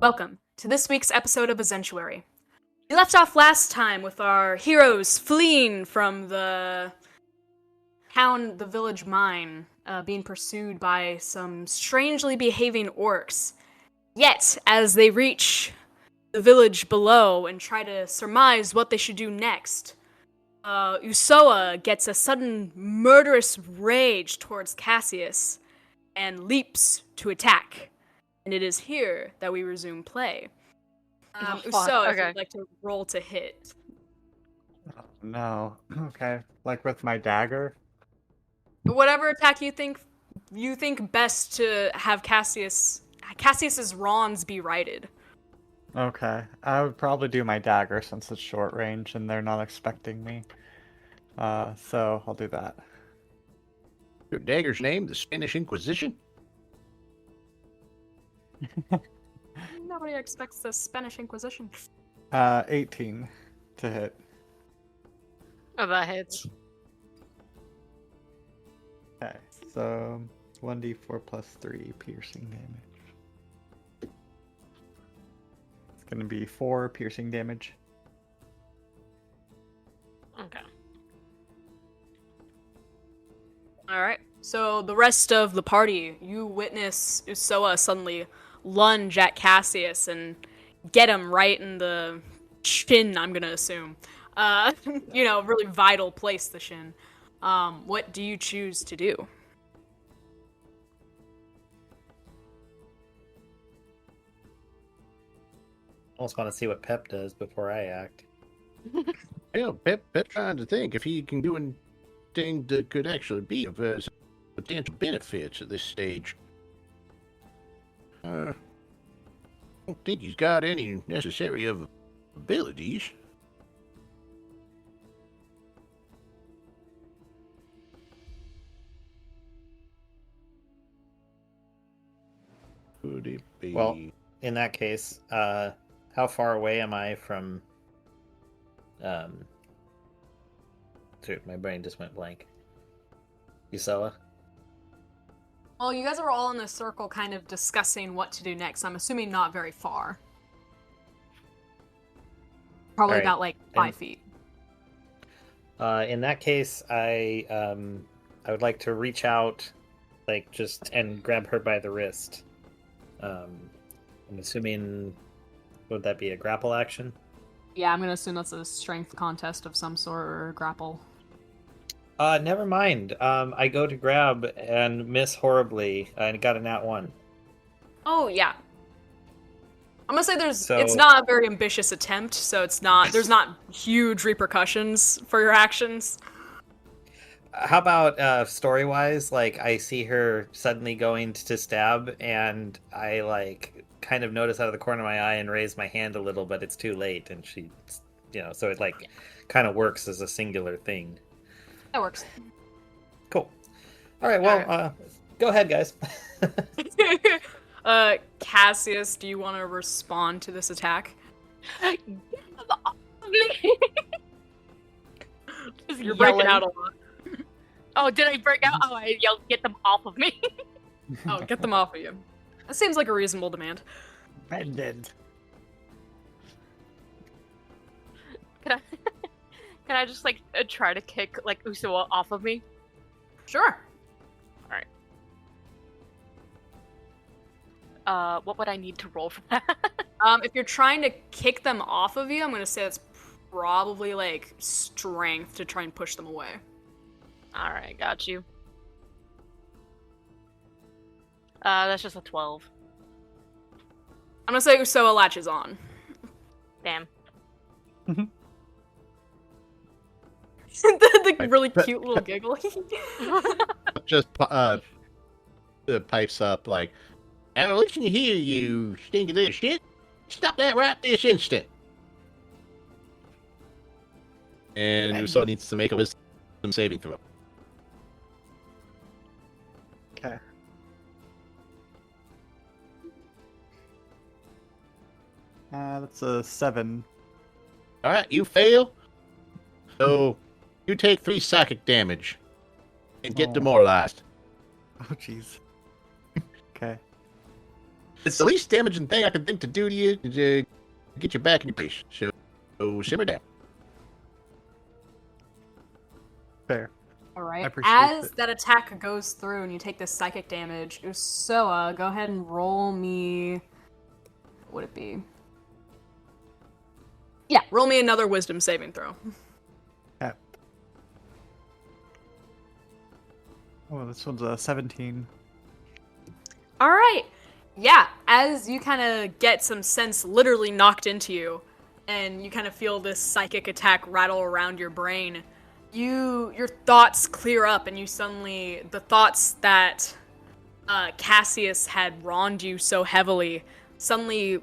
Welcome to this week's episode of Azentuary. We left off last time with our heroes fleeing from the village mine, being pursued by some strangely behaving orcs. Yet, as they reach the village below and try to surmise what they should do next, Usoa gets a sudden murderous rage towards Cassius and leaps to attack. And it is here that we resume play. Usoa, if you'd like to roll to hit. No. Okay. Like with my dagger? Whatever attack you think best to have Cassius's Rons be righted. Okay. I would probably do my dagger since it's short range and they're not expecting me. So I'll do that. Your dagger's name, the Spanish Inquisition? Nobody expects the Spanish Inquisition. 18 to hit. Oh, that hits. Okay, so 1d4 plus 3 piercing damage. It's gonna be 4 piercing damage. Okay. Alright, so the rest of the party, you witness Usoa suddenly lunge at Cassius and get him right in the shin, I'm gonna assume. Really vital place, the shin. What do you choose to do? Almost want to see what Pep does before I act. Yeah, Pep trying to think if he can do anything that could actually be of potential benefits at this stage. I don't think he's got any necessary abilities. Could it be? Well, in that case, how far away am I from... Dude, my brain just went blank. Usoa? Well, you guys are all in a circle kind of discussing what to do next. I'm assuming not very far. Probably Alright, about, 5 feet. In that case, I would like to reach out, and grab her by the wrist. I'm assuming, would that be a grapple action? Yeah, I'm gonna assume that's a strength contest of some sort or a grapple. Never mind. I go to grab and miss horribly, and got a nat 1. Oh, yeah. I'm gonna say So- it's not a very ambitious attempt, so there's not huge repercussions for your actions. How about story-wise? I see her suddenly going to stab, and I kind of notice out of the corner of my eye and raise my hand a little, but it's too late, and she, so it kind of works as a singular thing. That works. Cool. All right. Well, go ahead, guys. Cassius, do you want to respond to this attack? You're breaking out a lot. Oh, did I break out? Oh, I yelled, "Get them off of me!" Oh, get them off of you. That seems like a reasonable demand. Bended. Can I just try to kick Usoa off of me? Sure. What would I need to roll for that? If you're trying to kick them off of you, I'm gonna say that's probably strength to try and push them away. All right, got you. That's just a 12. I'm gonna say Usoa latches on. Damn. the really cute little giggle. Just pipes up "Now listen here, you stinky little shit! Stop that right this instant!" And Usoa needs to make a wisdom saving throw. Okay. That's a 7. All right, you fail. So you take 3 psychic damage and get Oh. demoralized. Oh, jeez. Okay. It's the least damaging thing I can think to do to you to get you back in your place. So simmer down. Fair. All I right. appreciate As it. that attack goes through and you take this psychic damage, Usoa, go ahead and roll me. What would it be? Yeah, roll me another wisdom saving throw. Yeah. Oh, this one's a 17. All right. Yeah, as you kind of get some sense literally knocked into you, and you kind of feel this psychic attack rattle around your brain, your thoughts clear up, and you suddenly the thoughts that Cassius had wronged you so heavily suddenly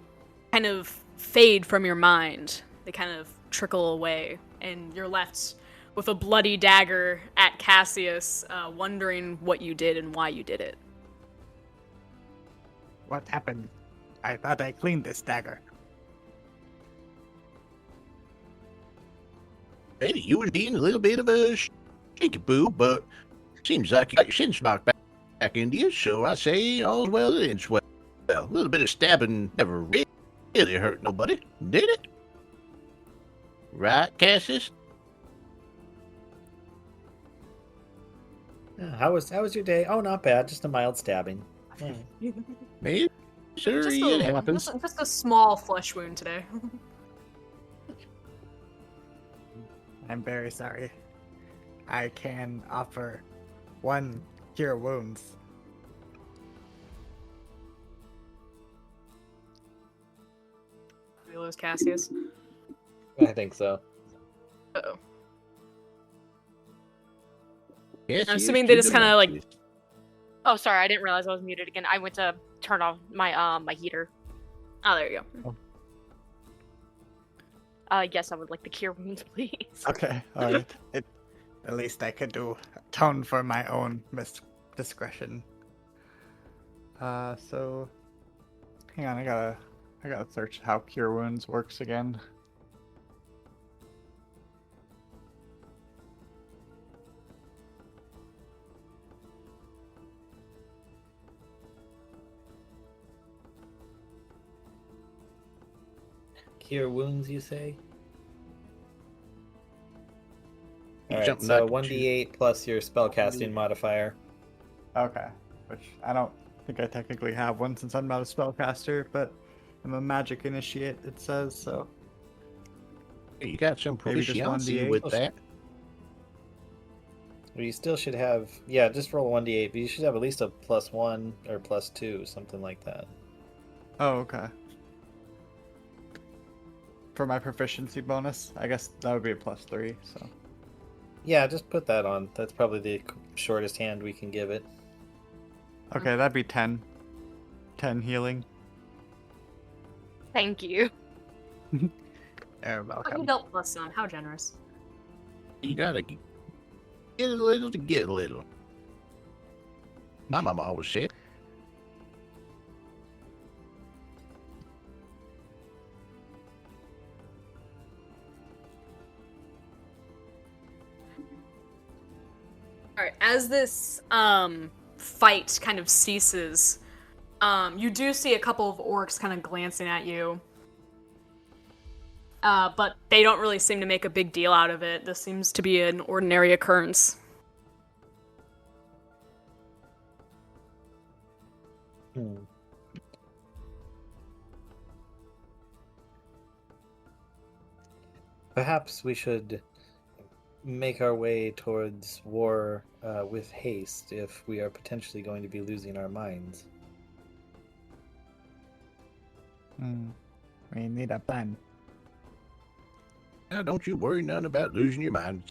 kind of fade from your mind. They kind of trickle away, and you're left with a bloody dagger at Cassius, wondering what you did and why you did it. What happened? I thought I cleaned this dagger. Maybe you was being a little bit of a shaky boo, but seems like you got your shins knocked back into you, so I say all's well that ends well. A little bit of stabbing never really hurt nobody, did it? Right, Cassius? How was your day? Oh, not bad. Just a mild stabbing. Yeah. Maybe. Sure, Just it happens. just a small flesh wound today. I'm very sorry. I can offer 1 cure wounds. We lose Cassius. I think so. Uh-oh. Cassius, I'm assuming they just kinda, like- Oh, sorry, I didn't realize I was muted again. I went to turn off my my heater. Oh, there you go. Yes, I would like the cure wounds, please. Okay, alright. At least I could atone for my own discretion. So hang on, I gotta search how cure wounds works again. Cure wounds, you say? You Alright, jumped so knocked 1d8 plus your spellcasting modifier. Okay, which I don't think I technically have one since I'm not a spellcaster, but I'm a magic initiate, it says, so. You got some Maybe just proficiency 1d8. with that. Well, you still should have... Yeah, just roll 1d8, but you should have at least a +1 or +2, something like that. Oh, okay. For my proficiency bonus, I guess that would be a +3, so. Yeah, just put that on. That's probably the shortest hand we can give it. Okay, that'd be 10. 10 healing. Thank you. You're Oh, you welcome. dealt plus some. How generous. You gotta get a little to get a little. My mama always said. Alright, as this fight kind of ceases, you do see a couple of orcs kind of glancing at you. But they don't really seem to make a big deal out of it. This seems to be an ordinary occurrence. Perhaps we should make our way towards war with haste if we are potentially going to be losing our minds. We need a plan. Now, don't you worry none about losing your mind.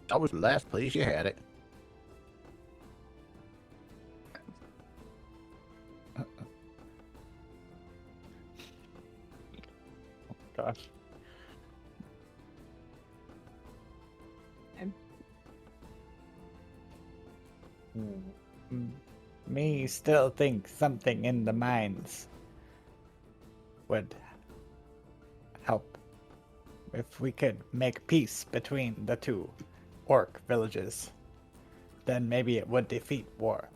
It's always the last place you had it. Gosh. Me still think something in the mines would help if we could make peace between the two orc villages. Then maybe it would defeat war.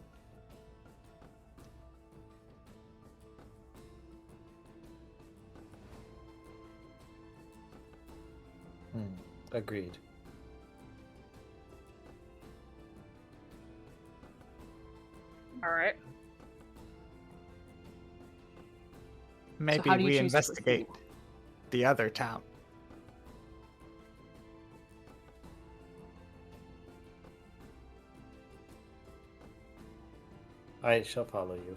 Agreed. All right. Maybe how do you we choose to investigate the other town. I shall follow you.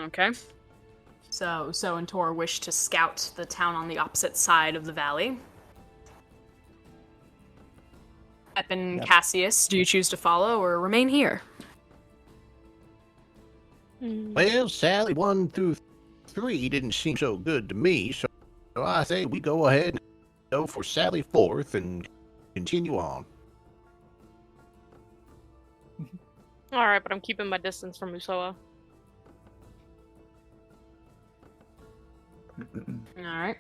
Okay. So and Tor wish to scout the town on the opposite side of the valley. Ep and Yep. Cassius, do you choose to follow or remain here? Well, Sally 1 through 3 didn't seem so good to me, so I say we go ahead and go for Sally 4th and continue on. All right, but I'm keeping my distance from Usoa. All right.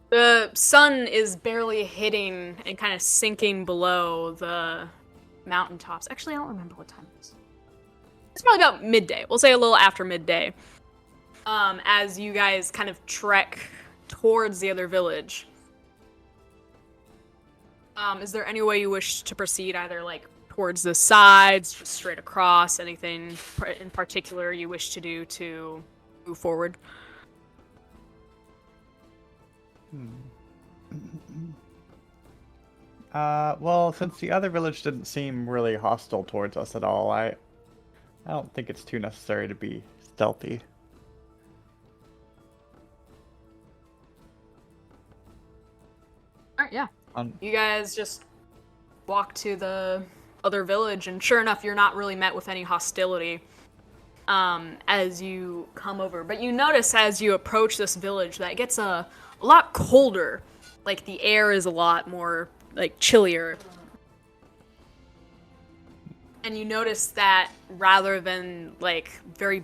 The sun is barely hitting and kind of sinking below the mountaintops. Actually, I don't remember what time it is. It's probably about midday. We'll say a little after midday. As you guys kind of trek towards the other village. Is there any way you wish to proceed, either like towards the sides, just straight across, anything in particular you wish to do to move forward? Well, since the other village didn't seem really hostile towards us at all, I don't think it's too necessary to be stealthy. Alright, yeah. You guys just walk to the other village, and sure enough, you're not really met with any hostility as you come over. But you notice as you approach this village that it gets a lot colder. Like, the air is a lot more, like, chillier. And you notice that rather than, like, very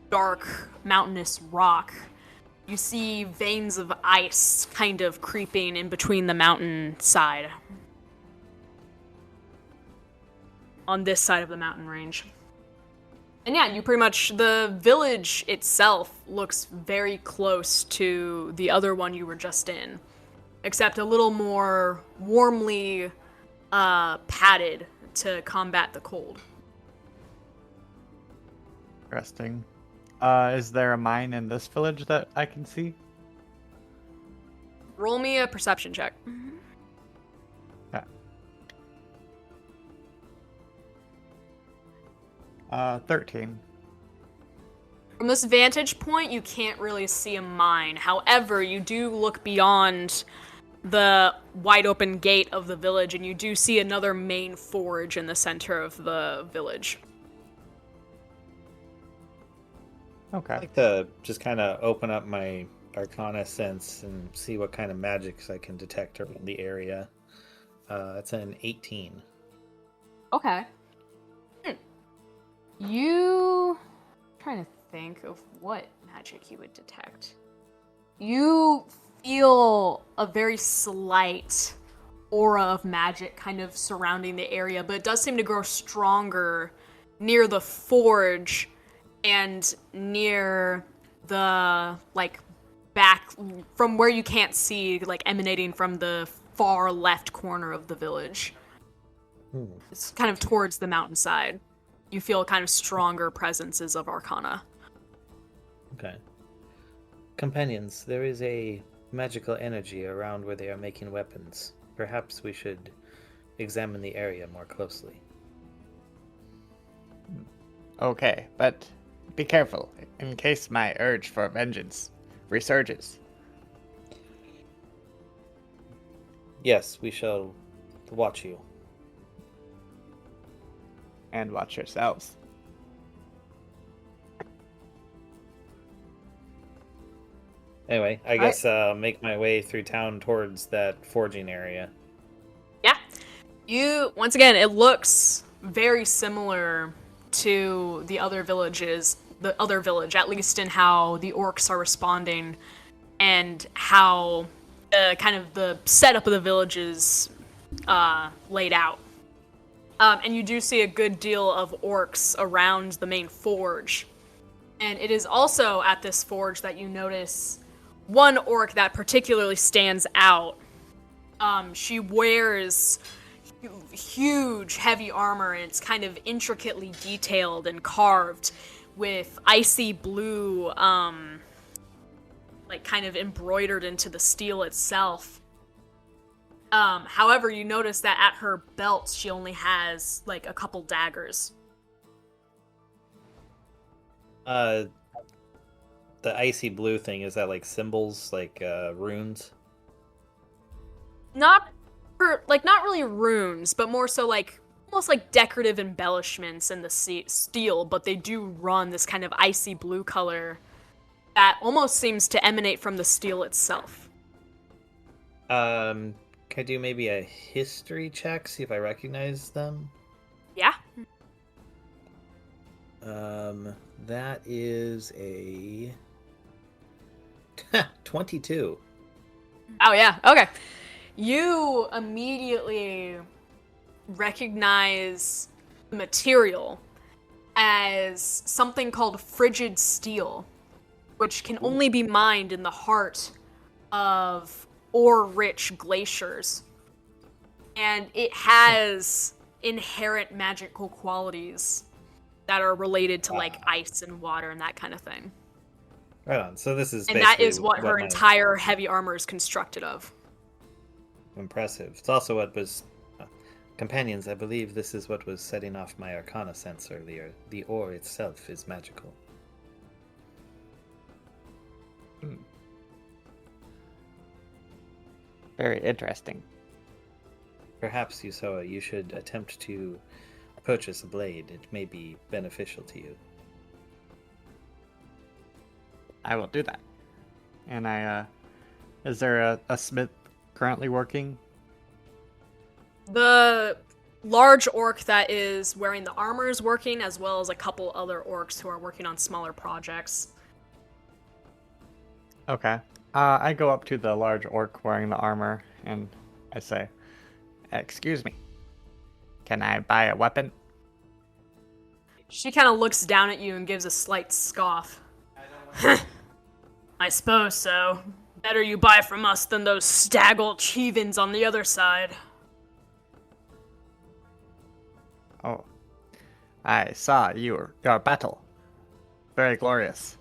dark, mountainous rock, you see veins of ice kind of creeping in between the mountainside. On this side of the mountain range. And yeah, you pretty much, the village itself looks very close to the other one you were just in. Except a little more warmly padded to combat the cold. Interesting. Is there a mine in this village that I can see? Roll me a perception check. Yeah. 13. From this vantage point, you can't really see a mine. However, you do look beyond the wide open gate of the village, and you do see another main forge in the center of the village. Okay. I'd like to just kind of open up my Arcana sense and see what kind of magics I can detect around the area. It's an 18. Okay. You... I'm trying to think of what magic you would detect. You feel a very slight aura of magic kind of surrounding the area, but it does seem to grow stronger near the forge and near the, like, back from where you can't see, like, emanating from the far left corner of the village. It's kind of towards the mountainside. You feel kind of stronger presences of Arcana. Okay. Companions, there is a magical energy around where they are making weapons. Perhaps we should examine the area more closely. Okay, but be careful, in case my urge for vengeance resurges. Yes, we shall watch you. And watch yourselves. Anyway, I guess make my way through town towards that forging area. Yeah. You, once again, it looks very similar to the other villages, the other village, at least in how the orcs are responding and how kind of the setup of the village is laid out. And you do see a good deal of orcs around the main forge. And it is also at this forge that you notice one orc that particularly stands out. She wears huge, heavy armor, and it's kind of intricately detailed and carved with icy blue, like kind of embroidered into the steel itself. However, you notice that at her belt, she only has, like, a couple daggers. The icy blue thing, is that like symbols, like runes? Not really runes, but more so like almost like decorative embellishments in the steel, but they do run this kind of icy blue color that almost seems to emanate from the steel itself. Can I do maybe a history check, see if I recognize them? Yeah. That is a 22. Oh yeah. Okay. You immediately recognize the material as something called frigid steel, which can only be mined in the heart of ore-rich glaciers. And it has inherent magical qualities that are related to like ice and water and that kind of thing. Right on. So this is And that is what her entire heavy armor is constructed of. Impressive. It's also what was... companions, I believe this is what was setting off my arcana sense earlier. The ore itself is magical. Very interesting. Perhaps, Yusoa, you should attempt to purchase a blade. It may be beneficial to you. I will do that. And is there a smith currently working? The large orc that is wearing the armor is working, as well as a couple other orcs who are working on smaller projects. Okay. I go up to the large orc wearing the armor, and I say, "Excuse me. Can I buy a weapon?" She kind of looks down at you and gives a slight scoff. I suppose so. Better you buy from us than those staggle cheevins on the other side. Oh. I saw your battle. Very glorious.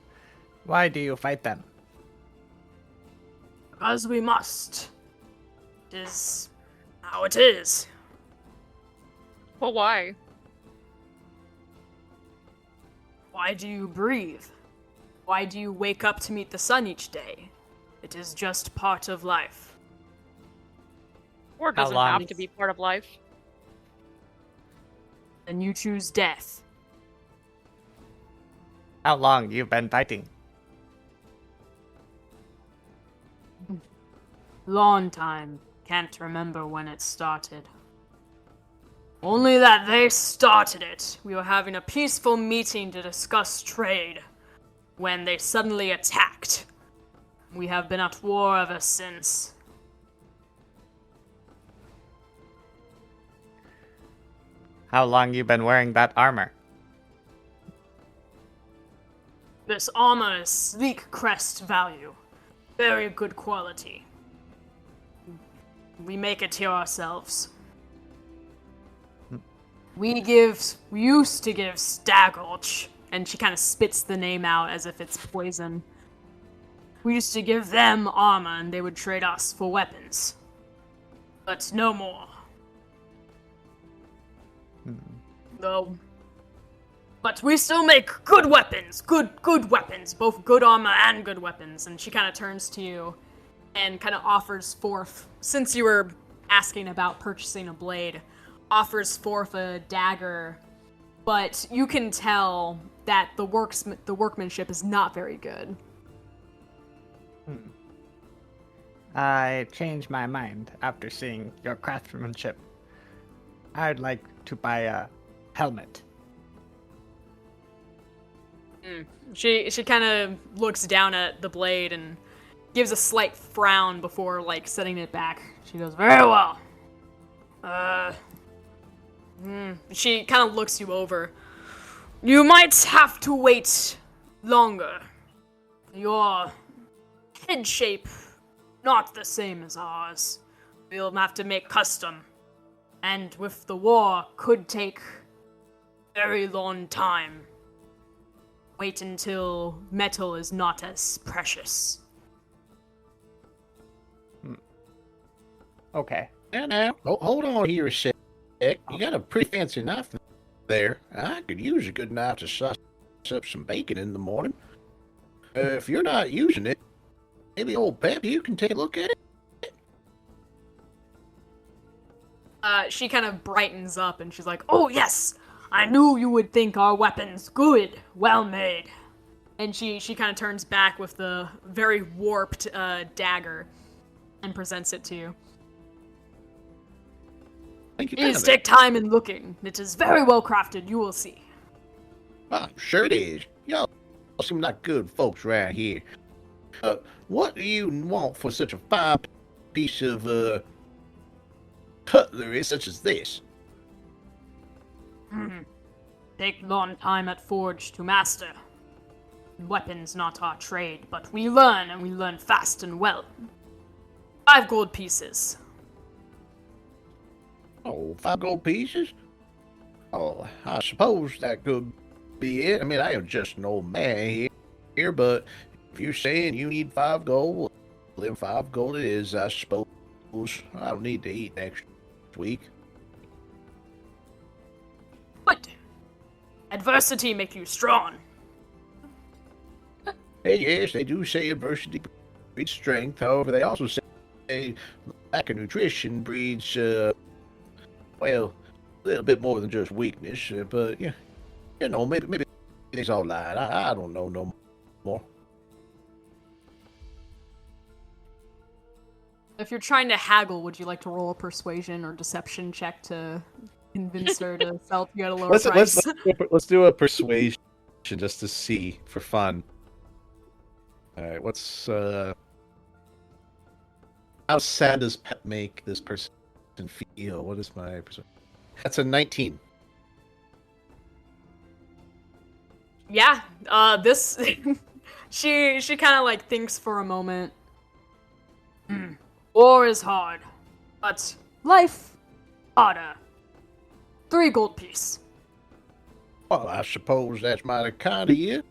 Why do you fight them? Because we must. It is how it is. Well, why? Why do you breathe? Why do you wake up to meet the sun each day? It is just part of life. Or doesn't long have is- to be part of life. Then you choose death. How long you've been fighting? Long time. Can't remember when it started. Only that they started it. We were having a peaceful meeting to discuss trade when they suddenly attacked. We have been at war ever since. How long you been wearing that armor? This armor is sleek crest value. Very good quality. We make it here ourselves. We used to give Stagolch, and she kind of spits the name out as if it's poison. We used to give them armor and they would trade us for weapons. But no more. Though. But we still make good weapons! Good weapons! Both good armor and good weapons. And she kind of turns to you and kind of offers forth, since you were asking about purchasing a blade, offers forth a dagger, but you can tell that the workmanship is not very good. I changed my mind after seeing your craftsmanship. I'd like to buy a helmet. She kind of looks down at the blade and gives a slight frown before, like, setting it back. She goes, very well. She kind of looks you over. You might have to wait longer. Your head shape not the same as ours. We'll have to make custom. And with the war, could take very long time. Wait until metal is not as precious. Okay. Now, hold on here a sec. You got a pretty fancy knife there. I could use a good knife to slice up some bacon in the morning. If you're not using it, maybe old Pep, you can take a look at it. She kind of brightens up and she's like, "Oh yes, I knew you would think our weapons good, well made." And she kind of turns back with the very warped dagger and presents it to you. Thank you Please kindly. take time in looking. It is very well crafted, you will see. I'm sure it is. Y'all seem like good folks right here. What do you want for such a fine piece of cutlery such as this? Take long time at forge to master. Weapons not our trade, but we learn, and we learn fast and well. 5 gold pieces. Oh, 5 gold pieces? Oh, I suppose that could be it. I mean, I am just an old man here, but if you're saying you need 5 gold, well, then 5 gold it is, I suppose. I don't need to eat next week. Good. Adversity make you strong. Hey, yes, they do say adversity breeds strength. However, they also say lack of nutrition breeds, well, a little bit more than just weakness. But, yeah, you know, maybe it's all lied. I don't know no more. If you're trying to haggle, would you like to roll a persuasion or deception check to convince her to sell you at a lower price? Let's do a persuasion just to see for fun. All right, what's how sad does Pep make this person feel? What is my persuasion? That's a 19. Yeah, this she kind of like thinks for a moment. War is hard, but life harder. 3 gold piece. Well, I suppose that's mighty kind of you.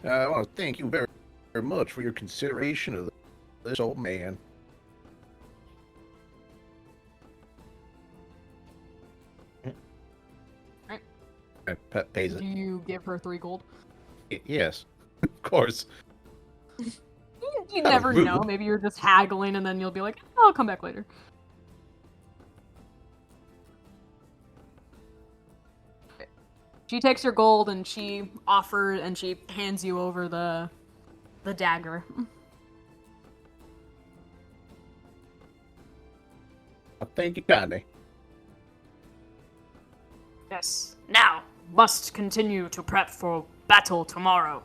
I want to thank you very much for your consideration of this old man. Right. Pep pays Do it. you give her 3 gold? Yes, of course. You never rude. know. Maybe you're just haggling, and then you'll be like, "Oh, I'll come back later." She takes your gold and she hands you over the dagger. Thank you kindly. Yes. Now, must continue to prep for battle tomorrow.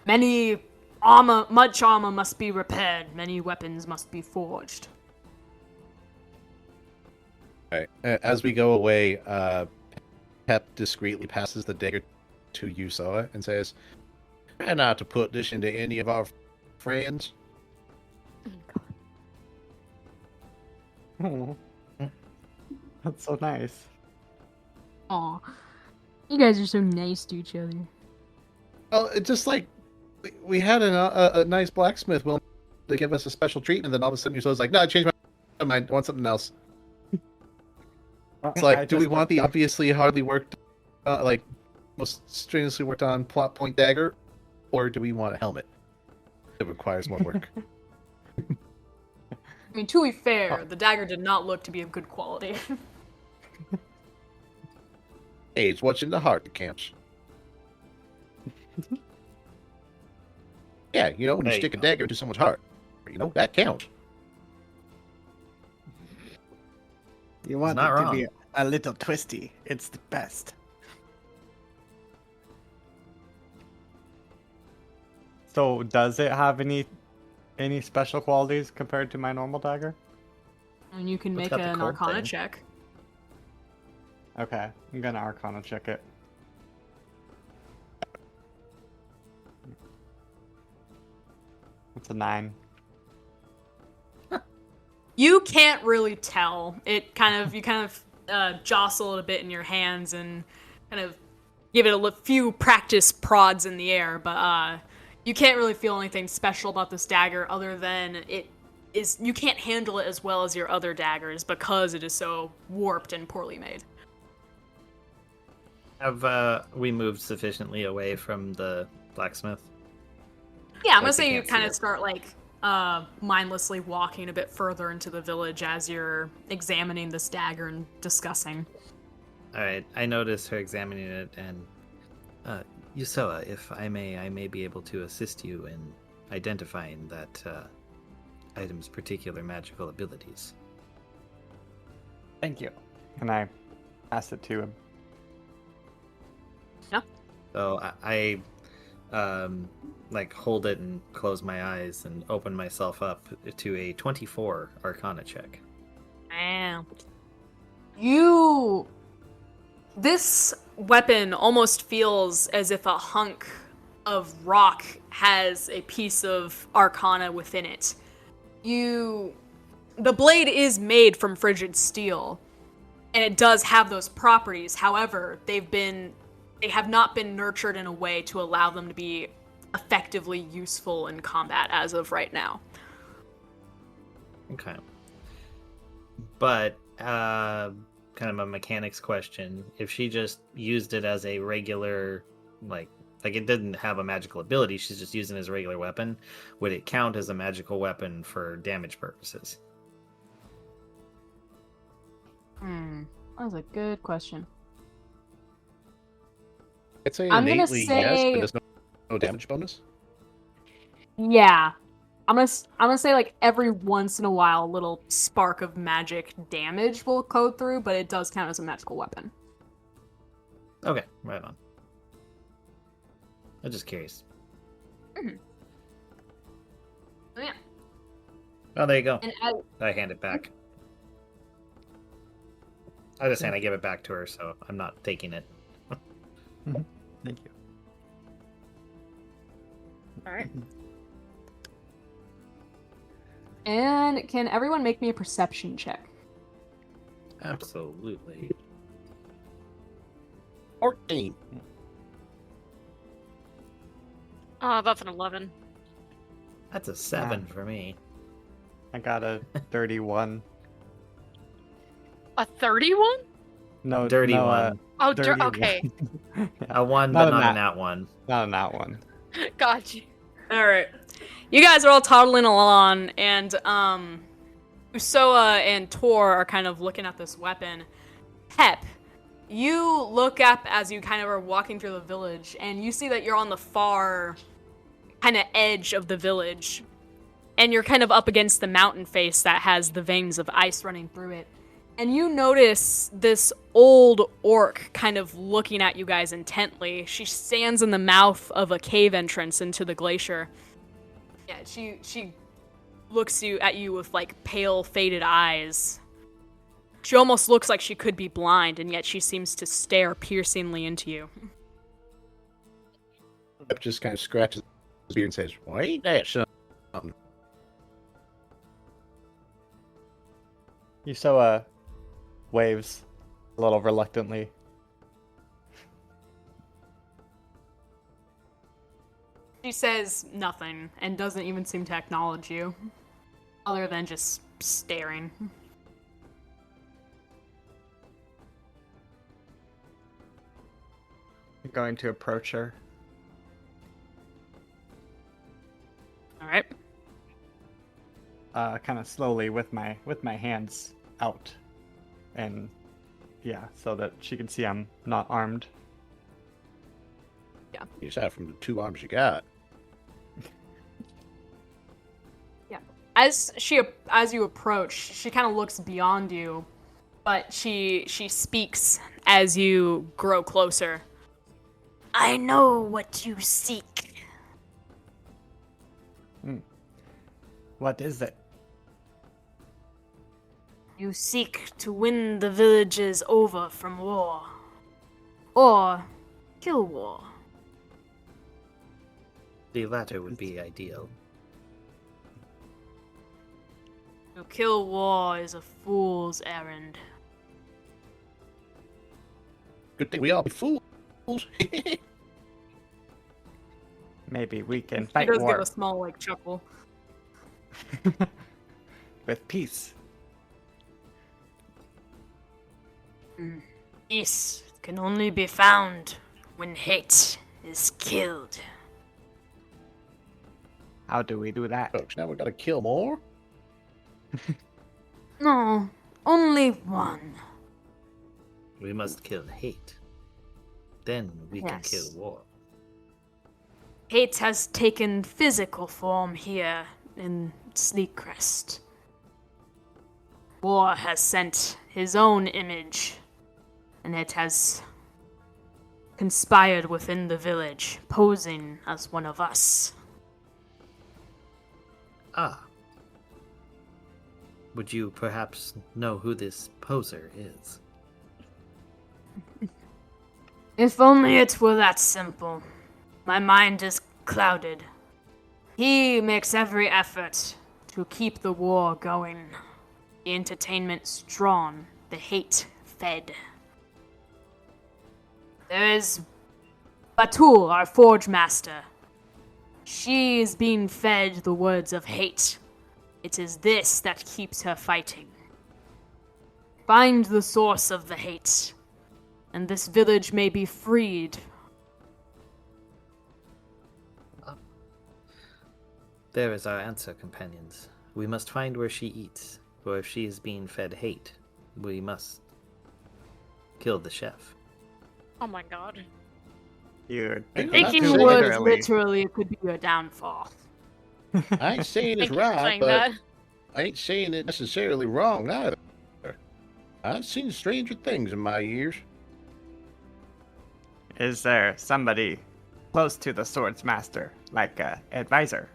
Much armor must be repaired, many weapons must be forged. All right. As we go away, Pep discreetly passes the dagger to Yusawa and says, Try not to put this into any of our friends. Oh, that's so nice. Aw. You guys are so nice to each other. well, it just like we had a nice blacksmith willing to give us a special treatment, then all of a sudden Yusawa's like, no, I changed my mind. I want something else. It's like, do we want the obviously hardly worked, most strenuously worked on plot point dagger, or do we want a helmet? It requires more work. I mean, to be fair, the dagger did not look to be of good quality. Hey, it's what's in the heart that counts. Yeah, you know, when you There you stick a go. dagger into someone's heart, you know, that counts. You want it not to wrong. be a little twisty. It's the best. So, does it have any special qualities compared to my normal dagger? And you can It's make got the an cold Arcana thing. check. Okay, I'm gonna Arcana check it. It's a 9. You can't really tell. You kind of jostle it a bit in your hands and kind of give it a few practice prods in the air, but you can't really feel anything special about this dagger other than you can't handle it as well as your other daggers because it is so warped and poorly made. Have we moved sufficiently away from the blacksmith? Yeah, I'm gonna Like, say we you can't kind see of it. start mindlessly walking a bit further into the village as you're examining this dagger and discussing. All right, I notice her examining it, and Yusoa, if I may be able to assist you in identifying that item's particular magical abilities. Thank you. Can I pass it to him? So I hold it and close my eyes and open myself up to a 24 Arcana check. Damn. This weapon almost feels as if a hunk of rock has a piece of arcana within it. The blade is made from frigid steel, and it does have those properties. However, they have not been nurtured in a way to allow them to be effectively useful in combat as of right now. Okay. But kind of a mechanics question. If she just used it as a regular, like it didn't have a magical ability, she's just using it as a regular weapon, would it count as a magical weapon for damage purposes? That was a good question. I'd say I'm gonna innately yes, say- but there's no damage bonus. Yeah. I'm gonna say like every once in a while a little spark of magic damage will code through, but it does count as a magical weapon. Okay, right on. I'm just curious. Oh, yeah. Oh, there you go. And I hand it back. I just saying I give it back to her, so I'm not taking it. Thank you. Alright. And can everyone make me a perception check? Absolutely. 14. Oh, that's an 11. That's a 7 for me. I got a 31. A 31? No, Dirty no, one. Oh, dirty okay. Yeah, A 1, Not but a not nat. a nat 1. not on that one. Got you. Alright. You guys are all toddling along, and Usoa and Tor are kind of looking at this weapon. Pep, you look up as you kind of are walking through the village, and you see that you're on the far kind of edge of the village, and you're kind of up against the mountain face that has the veins of ice running through it. And you notice this old orc kind of looking at you guys intently. She stands in the mouth of a cave entrance into the glacier. Yeah, she looks at you with like pale, faded eyes. She almost looks like she could be blind, and yet she seems to stare piercingly into you. Pep just kind of scratches his beard and says, Well, ain't that something? Yusoa waves a little reluctantly. She says nothing and doesn't even seem to acknowledge you, other than just staring. I'm going to approach her. Alright. Kind of slowly with my hands out, and yeah, so that she can see I'm not armed. You aside from the 2 arms you got. As you approach, she kind of looks beyond you, but she speaks as you grow closer. I know what you seek. What is it? You seek to win the villages over from war. Or kill war. The latter would be ideal. To kill war is a fool's errand. Good thing we all be fools. Maybe we can He fight does give war a small, chuckle. with peace. Peace can only be found when hate is killed. How do we do that? Folks, now we gotta kill more. No, only one. We must kill hate. Then we can Yes. kill war. Hate has taken physical form here in Sleekcrest. War has sent his own image, and it has conspired within the village, posing as one of us. Ah. Would you perhaps know who this poser is? If only it were that simple. My mind is clouded. He makes every effort to keep the war going. The entertainment strong, the hate fed. There is Batul, our forge master. She is being fed the words of hate. It is this that keeps her fighting. Find the source of the hate, and this village may be freed. There is our answer, companions. We must find where she eats, for if she is being fed hate, we must kill the chef. Oh my god. You're Taking Taking Not words literally could be your downfall. I ain't saying it's Thank you for right, saying but that. I ain't saying it necessarily wrong either. I've seen stranger things in my years. Is there somebody close to the swords master, like a advisor,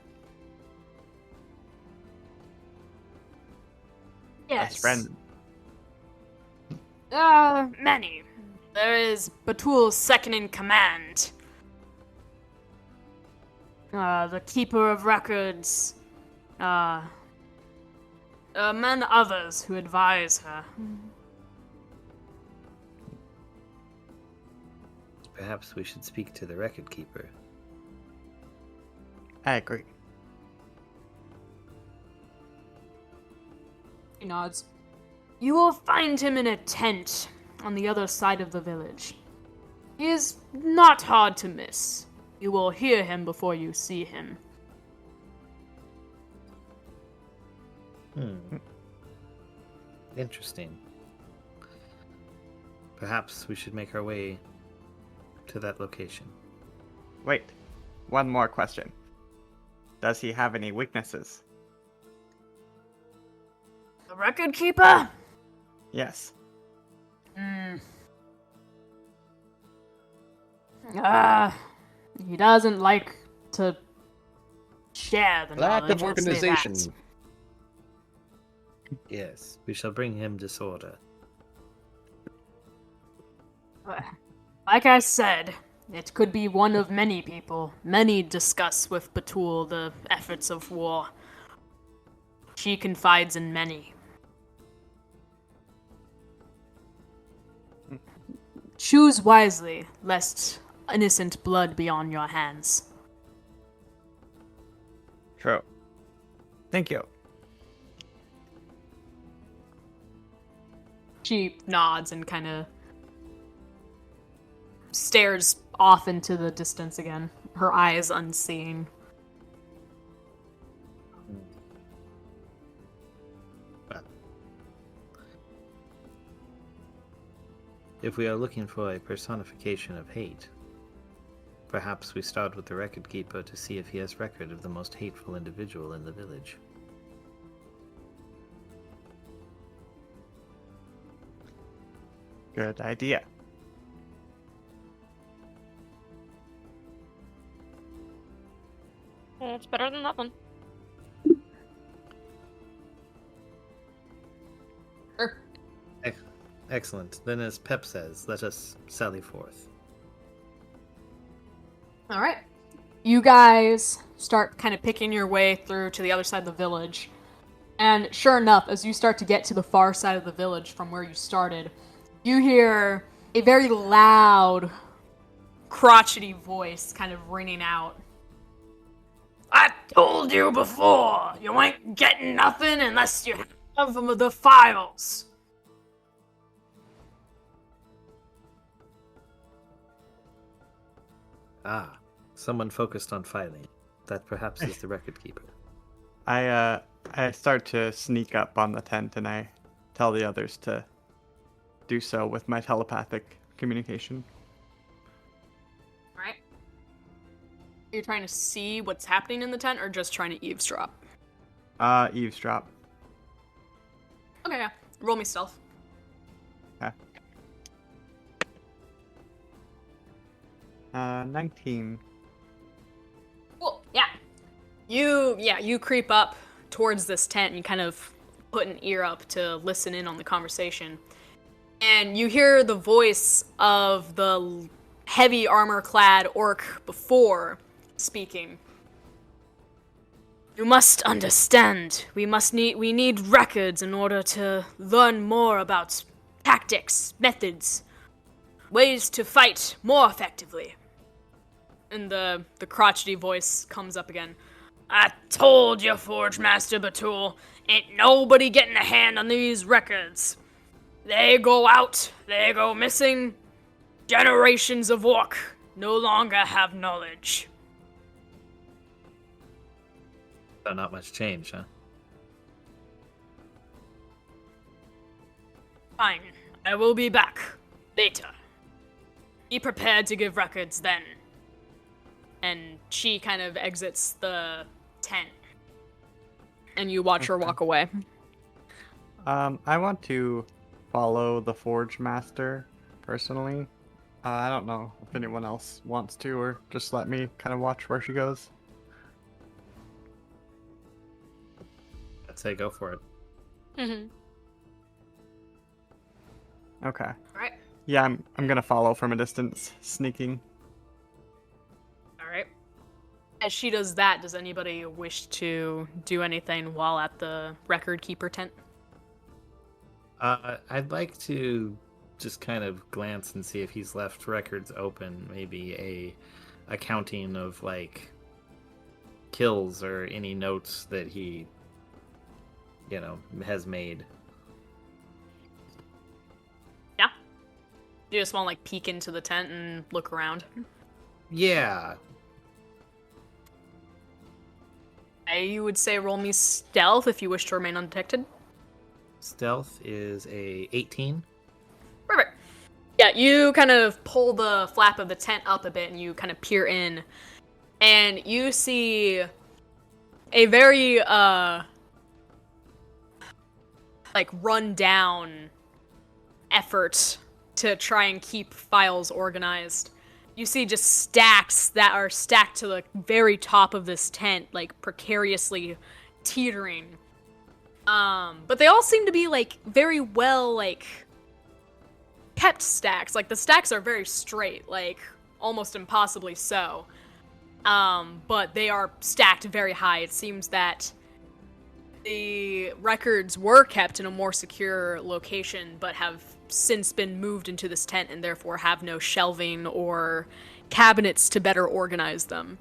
Yes. best friend? Many. There is Batul's second in command. The keeper of records. And others who advise her. Perhaps we should speak to the record keeper. I agree. He nods. You will find him in a tent on the other side of the village. He is not hard to miss. You will hear him before you see him. Interesting. Perhaps we should make our way to that location. Wait, one more question. Does he have any weaknesses? The record keeper? Yes. He doesn't like to share the Lack knowledge. of let's say organization. that. Yes, we shall bring him disorder. Like I said, it could be one of many people. Many discuss with Batul the efforts of war. She confides in many. Choose wisely, lest innocent blood be on your hands. True. Thank you. She nods and kind of stares off into the distance again, her eyes unseeing. If we are looking for a personification of hate, perhaps we start with the record keeper to see if he has record of the most hateful individual in the village. Good idea. Well, it's better than nothing. Excellent. Then, as Pep says, let us sally forth. All right. You guys start kind of picking your way through to the other side of the village. And sure enough, as you start to get to the far side of the village from where you started, you hear a very loud, crotchety voice kind of ringing out. I told you before, you ain't getting nothing unless you have the files. Ah, someone focused on filing. That perhaps is the record keeper. I start to sneak up on the tent and I tell the others to do so with my telepathic communication. Right? Are you trying to see what's happening in the tent or just trying to eavesdrop? Eavesdrop. Okay, yeah. Roll me stealth. Okay. 19. Cool. Yeah. You creep up towards this tent and you kind of put an ear up to listen in on the conversation. And you hear the voice of the heavy armor-clad orc before speaking. You must understand, we need records in order to learn more about tactics, methods, ways to fight more effectively. And the crotchety voice comes up again. I told you, Forge Master Batul, ain't nobody getting a hand on these records. They go out, they go missing. Generations of orc no longer have knowledge. So not much change, huh? Fine, I will be back later. Be prepared to give records then. And she kind of exits the tent. And you watch her walk away. I want to follow the Forge Master personally. I don't know if anyone else wants to, or just let me kind of watch where she goes. I'd say go for it. Mm-hmm. Okay. Alright. Yeah, I'm gonna follow from a distance, sneaking. Alright. As she does that, does anybody wish to do anything while at the record keeper tent? I'd like to just kind of glance and see if he's left records open. Maybe a accounting of like kills or any notes that he, has made. Yeah. You just want to like peek into the tent and look around. Yeah. I would say roll me stealth if you wish to remain undetected. Stealth is a 18. Perfect. Yeah, you kind of pull the flap of the tent up a bit and you kind of peer in. And you see a very, run down effort to try and keep files organized. You see just stacks that are stacked to the very top of this tent, like precariously teetering. But they all seem to be very well kept stacks. Like the stacks are very straight, almost impossibly so. But they are stacked very high. It seems that the records were kept in a more secure location, but have since been moved into this tent and therefore have no shelving or cabinets to better organize them.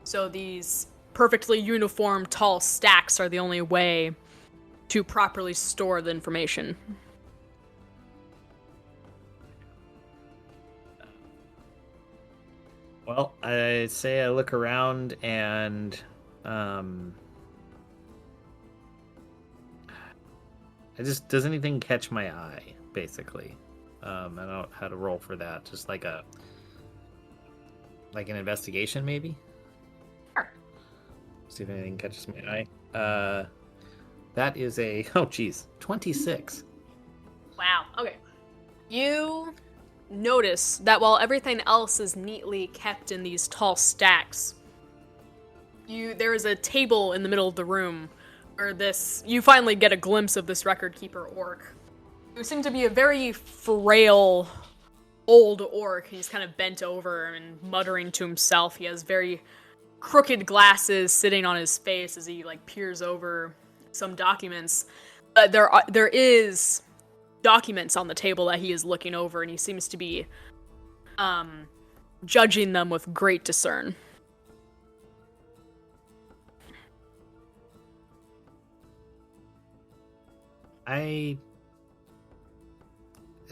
So these perfectly uniform tall stacks are the only way to properly store the information. Well, I say I look around and does anything catch my eye, basically? I don't know how to roll for that. Just like an investigation, maybe? Sure. See if anything catches my eye. That is a 26. Wow. Okay. You notice that while everything else is neatly kept in these tall stacks, there is a table in the middle of the room where you finally get a glimpse of this record keeper orc, who seemed to be a very frail old orc. He's kind of bent over and muttering to himself. He has very crooked glasses sitting on his face as he peers over some documents. There is documents on the table that he is looking over, and he seems to be judging them with great discern. I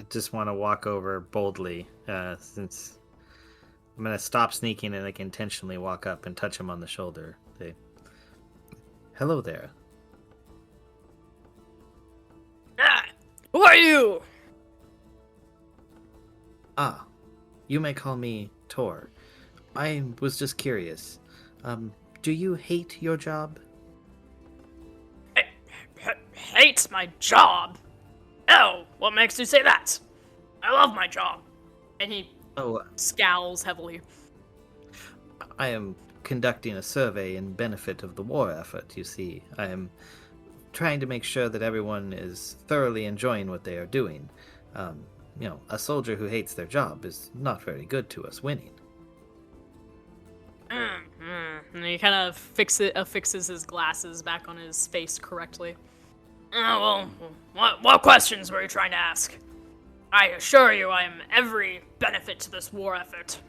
just want to walk over boldly, since I'm going to stop sneaking and like intentionally walk up and touch him on the shoulder. Hello there. Ah, who are you? Ah, you may call me Tor. I was just curious. Do you hate your job? Hate my job? Oh, what makes you say that? I love my job. And he scowls heavily. I am conducting a survey in benefit of the war effort, you see. I am trying to make sure that everyone is thoroughly enjoying what they are doing. A soldier who hates their job is not very good to us winning. And he kind of affixes his glasses back on his face correctly. What questions were you trying to ask? I assure you I am every benefit to this war effort.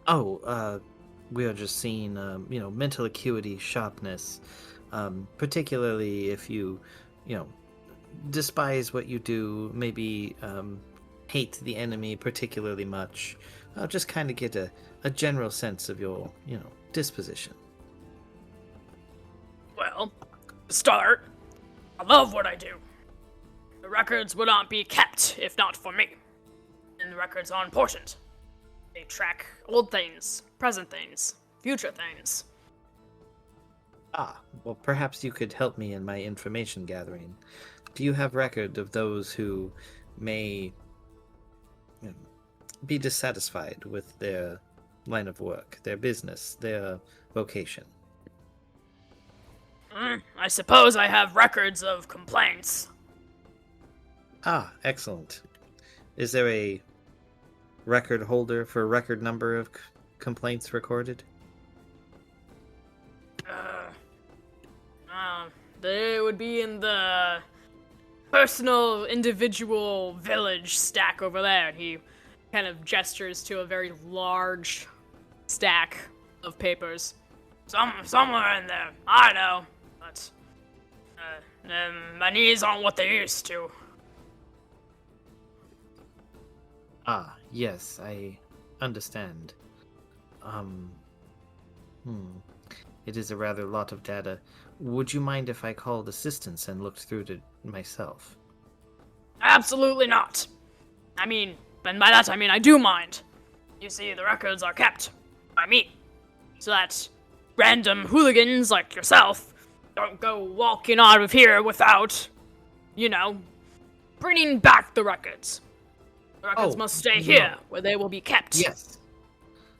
We are just seeing, mental acuity, sharpness, particularly if you, despise what you do, maybe hate the enemy particularly much. I'll just kind of get a general sense of your, disposition. Well, to start, I love what I do. The records would not be kept if not for me. And the records are important. They track old things, present things, future things. Well, perhaps you could help me in my information gathering. Do you have record of those who may be dissatisfied with their line of work, their business, their vocation? I suppose I have records of complaints. Excellent. Is there a record holder for a record number of complaints recorded? They would be in the personal individual village stack over there. And he kind of gestures to a very large stack of papers. Somewhere in there. I know. But my knees aren't what they used to. Yes, I understand. It is a rather lot of data. Would you mind if I called assistance and looked through it myself? Absolutely not. I mean, and by that I mean I do mind. You see, the records are kept by me, so that random hooligans like yourself don't go walking out of here without, bringing back the records. The records must stay here, where they will be kept.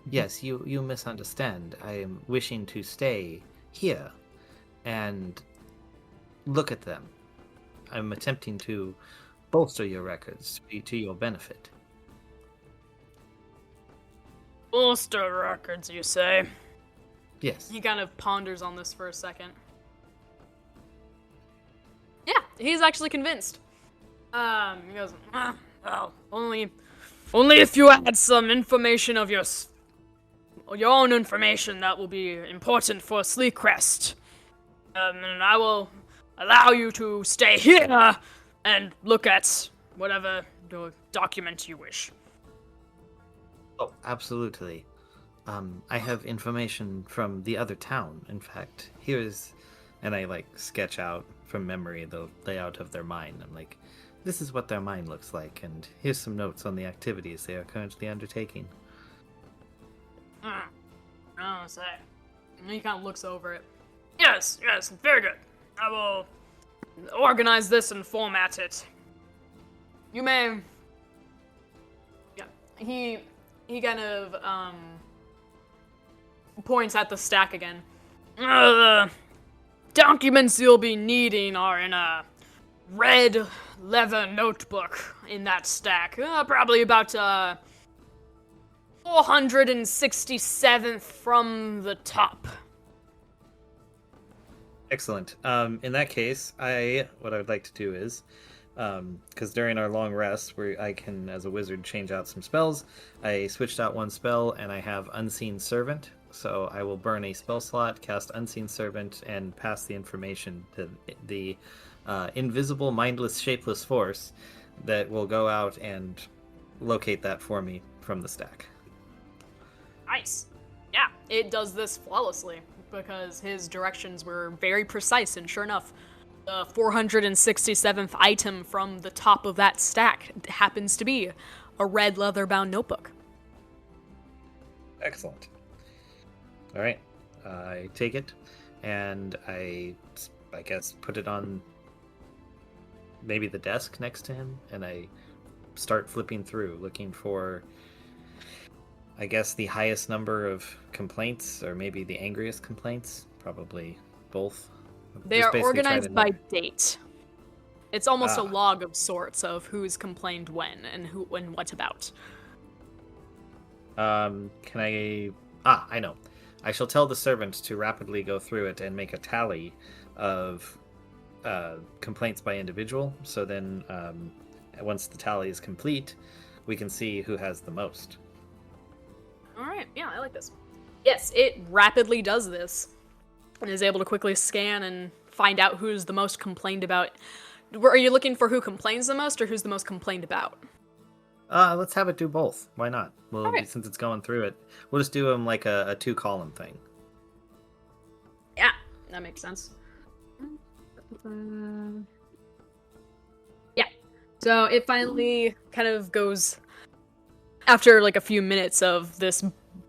Yes, you misunderstand. I am wishing to stay here and look at them. I'm attempting to bolster your records to your benefit. Bolster records, you say? Yes. He kind of ponders on this for a second. Yeah, he's actually convinced. He goes, well, only if you add some information of your own information that will be important for Sleecrest. And I will allow you to stay here and look at whatever document you wish. Oh, absolutely. I have information from the other town, in fact. And I, sketch out from memory the layout of their mine. I'm like, this is what their mine looks like, and here's some notes on the activities they are currently undertaking. Oh, say. And he kind of looks over it. Yes, very good. I will organize this and format it. You may... Yeah, he kind of, points at the stack again. The documents you'll be needing are in a red leather notebook in that stack. Probably about, 467th from the top. Excellent. In that case, what I would like to do is, because during our long rest, where I can, as a wizard, change out some spells, I switched out one spell, and I have Unseen Servant. So I will burn a spell slot, cast Unseen Servant, and pass the information to the invisible, mindless, shapeless force that will go out and locate that for me from the stack. Nice. Yeah, it does this flawlessly because his directions were very precise, and sure enough, the 467th item from the top of that stack happens to be a red leather-bound notebook. Excellent. All right, I take it, and I guess put it on maybe the desk next to him, and I start flipping through, looking for, I guess, the highest number of complaints, or maybe the angriest complaints. Probably both. They Just are basically trying organized to by know- date. It's almost a Ah. log of sorts of who's complained when and who and what about. Can I? I know. I shall tell the servant to rapidly go through it and make a tally of complaints by individual. So then, once the tally is complete, we can see who has the most. All right, yeah, I like this. Yes, it rapidly does this and is able to quickly scan and find out who's the most complained about. Are you looking for who complains the most or who's the most complained about? Let's have it do both. Why not? Well, Alright. since it's going through it, we'll just do them like a 2-column thing. Yeah, that makes sense. Yeah. So it finally kind of goes after like a few minutes of this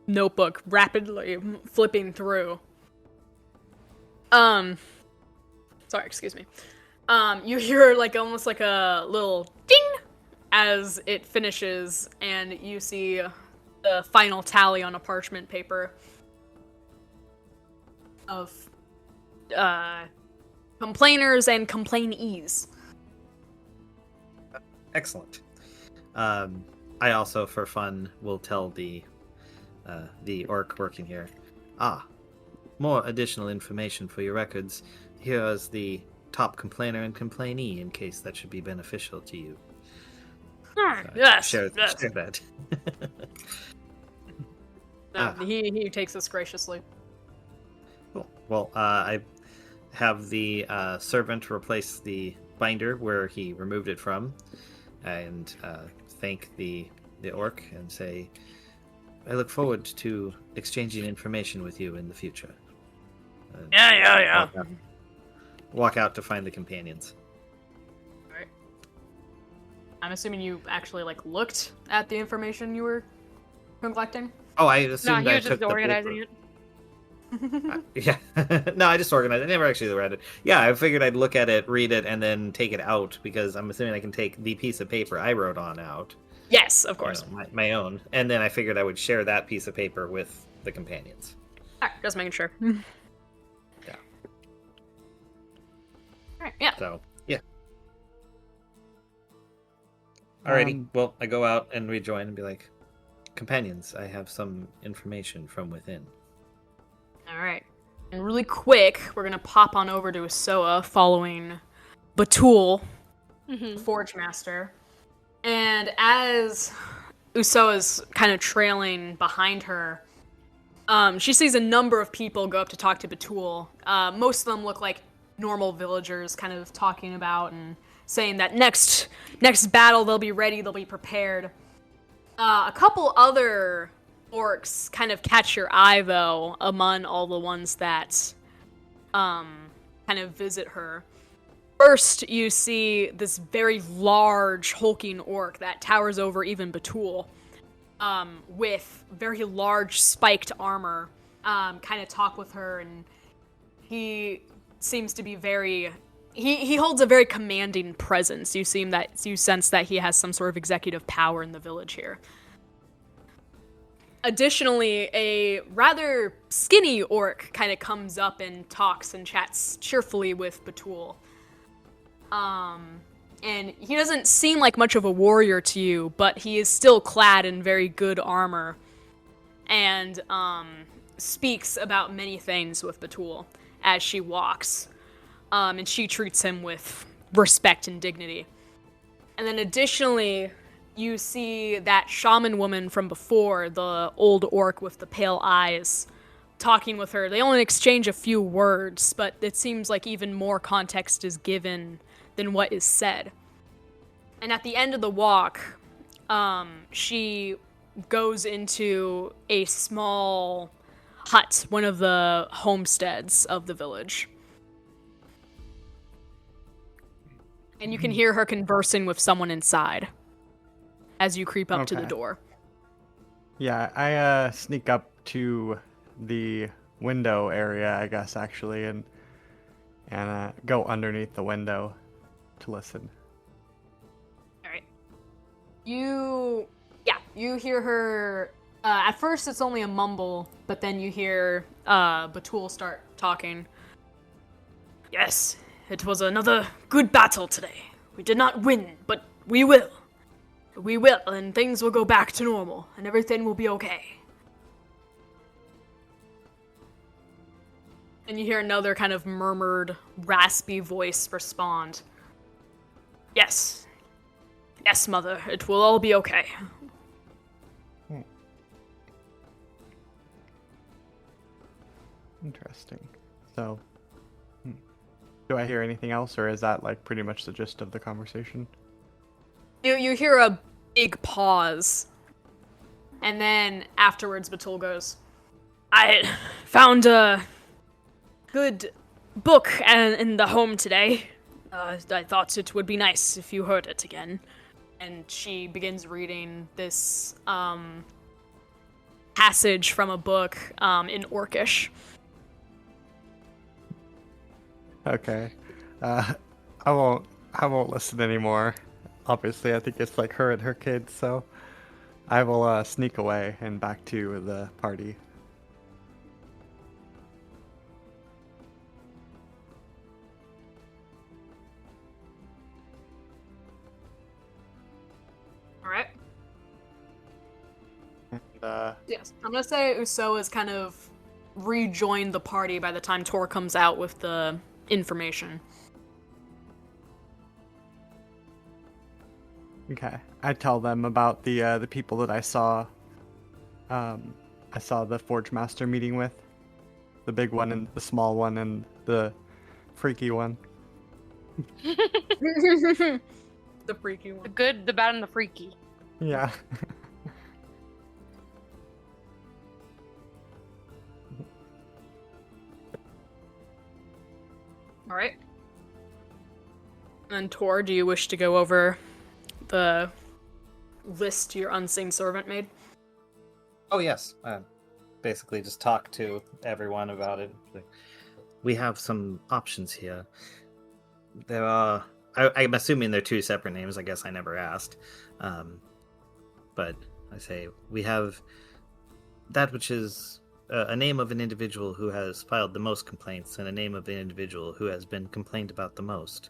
notebook rapidly flipping through. Sorry, excuse me. You hear like almost like a little ding as it finishes, and you see the final tally on a parchment paper of complainers and complainees. Excellent. I also, for fun, will tell the orc working here. More additional information for your records. Here is the top complainer and complainee, in case that should be beneficial to you. Yes, Share yes. that. He takes this graciously. Cool. Well, I have the servant replace the binder where he removed it from, and thank the orc and say, I look forward to exchanging information with you in the future. Yeah. Walk out to find the companions. Alright. I'm assuming you actually like looked at the information you were collecting. Oh, I No, assumed he I was took just the organizing paper. it. Yeah. No, I just organized it. I never actually read it. Yeah, I figured I'd look at it, read it, and then take it out, because I'm assuming I can take the piece of paper I wrote on out. Yes, of you course. know, my own. And then I figured I would share that piece of paper with the companions. Alright, just making sure. Yeah. Alright, yeah. So, yeah. Alrighty. Um, Well, I go out and rejoin and be like, companions, I have some information from within. Alright. And really quick, we're gonna pop on over to Usoa following Batul, Forge Master. And as Usoa's kind of trailing behind her, she sees a number of people go up to talk to Batul. Most of them look like normal villagers, kind of talking about and saying that next battle they'll be ready, they'll be prepared. A couple other orcs kind of catch your eye, though, among all the ones that kind of visit her. First, you see this very large, hulking orc that towers over even Batul, with very large spiked armor, kind of talk with her, and he seems to be very... He holds a very commanding presence. You sense that he has some sort of executive power in the village here. Additionally, a rather skinny orc kind of comes up and talks and chats cheerfully with Batul. And he doesn't seem like much of a warrior to you, but he is still clad in very good armor, and speaks about many things with Batul. as she walks. And she treats him with respect and dignity. And then additionally, you see that shaman woman from before, the old orc with the pale eyes, talking with her. They only exchange a few words, but it seems like even more context is given than what is said. And at the end of the walk, she goes into a small hut, one of the homesteads of the village. And you can hear her conversing with someone inside as you creep up to the Okay. door. Yeah, I sneak up to the window area, I guess, actually, and go underneath the window to listen. All right. You hear her. At first, it's only a mumble, but then you hear Batul start talking. Yes, it was another good battle today. We did not win, but we will. We will, and things will go back to normal, and everything will be okay. And you hear another kind of murmured, raspy voice respond. Yes. Yes, Mother, it will all be okay. Interesting. So, do I hear anything else, or is that like pretty much the gist of the conversation? You hear a big pause, and then afterwards Batul goes, I found a good book in the home today. I thought it would be nice if you heard it again. And she begins reading this passage from a book in Orcish. Okay. I won't listen anymore. Obviously, I think it's like her and her kids, so I will sneak away and back to the party. Alright. And, Yes. I'm gonna say Uso has kind of rejoined the party by the time Tor comes out with the information. okay. I tell them about the people that I saw. I saw the Forge Master meeting with. The big one and the small one and the freaky one. The freaky The one. good, the bad, and the freaky. Yeah. Alright. And Tor, do you wish to go over the list your unseen servant made? Oh yes, basically just talk to everyone about it. We have some options here. There are. I'm assuming they're two separate names. I guess I never asked, but I say we have that which is a name of an individual who has filed the most complaints, and a name of an individual who has been complained about the most.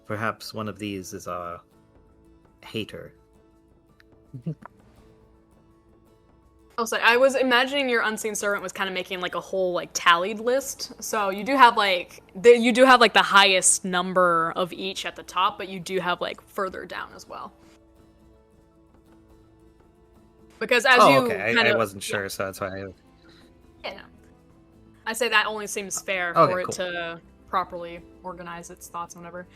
Perhaps one of these is our hater. I was imagining your unseen servant was kind of making like a whole like tallied list. So you do have like the highest number of each at the top, but you do have like further down as well. Because as you okay. kind I of wasn't sure, so that's why. Yeah, no. I say that only seems fair Okay, for it cool. to properly organize its thoughts and whatever.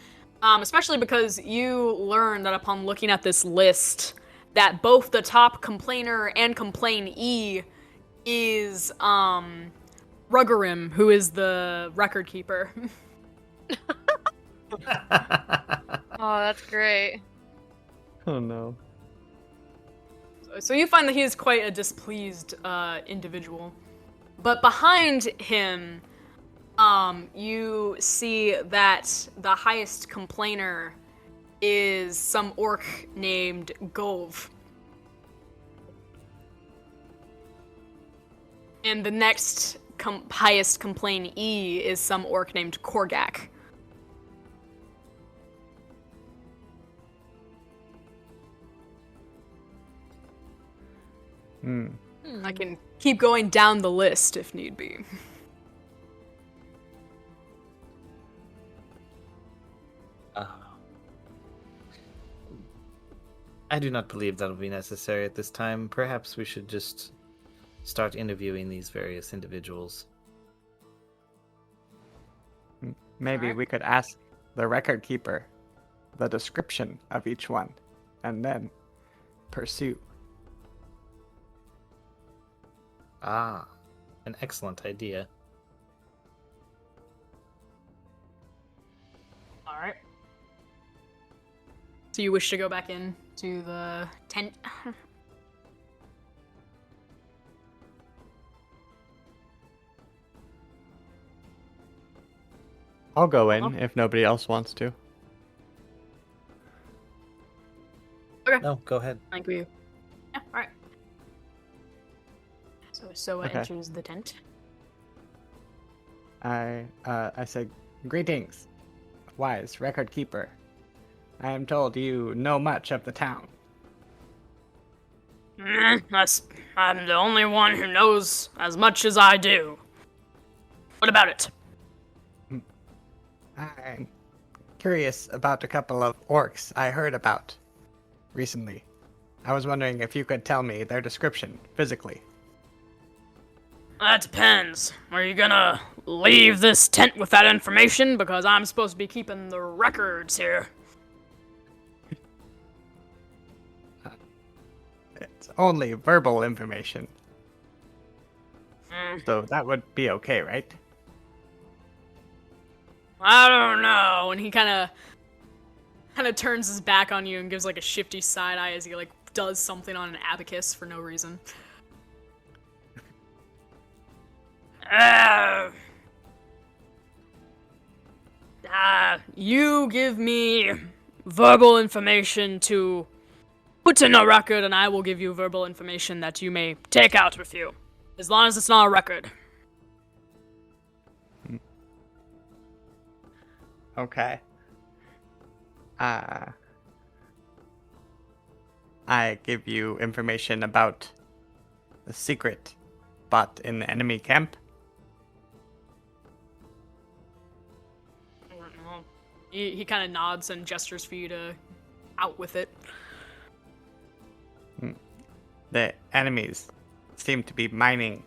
Especially because you learn that upon looking at this list, that both the top complainer and complainee is Ruggerim, who is the record keeper. Oh, that's great. Oh no. So you find that he is quite a displeased individual. But behind him, you see that the highest complainer is some orc named Gove. And the next highest complainee is some orc named Korgak. I can keep going down the list if need be. I do not believe that'll be necessary at this time. Perhaps we should just start interviewing these various individuals. Maybe Alright. we could ask the record keeper the description of each one, and then pursue. Ah, an excellent idea. Alright. So you wish to go back in to the tent? I'll go in if nobody else wants to. No, go ahead. Thank you. Yeah, alright. So Soa Okay. enters the tent. I said, "Greetings, wise record keeper. I am told you know much of the town." I'm the only one who knows as much as I do. What about it? I'm curious about a couple of orcs I heard about recently. I was wondering if you could tell me their description physically. That depends. Are you gonna leave this tent with that information? Because I'm supposed to be keeping the records here. It's only verbal information, Hmm. so that would be okay, right? I don't know. And he kind of turns his back on you and gives like a shifty side eye as he like does something on an abacus for no reason. You give me verbal information to put in a record, and I will give you verbal information that you may take out with you, as long as it's not a record. Okay. I give you information about the secret spot in the enemy camp. He kind of nods and gestures for you to out with it. The enemies seem to be mining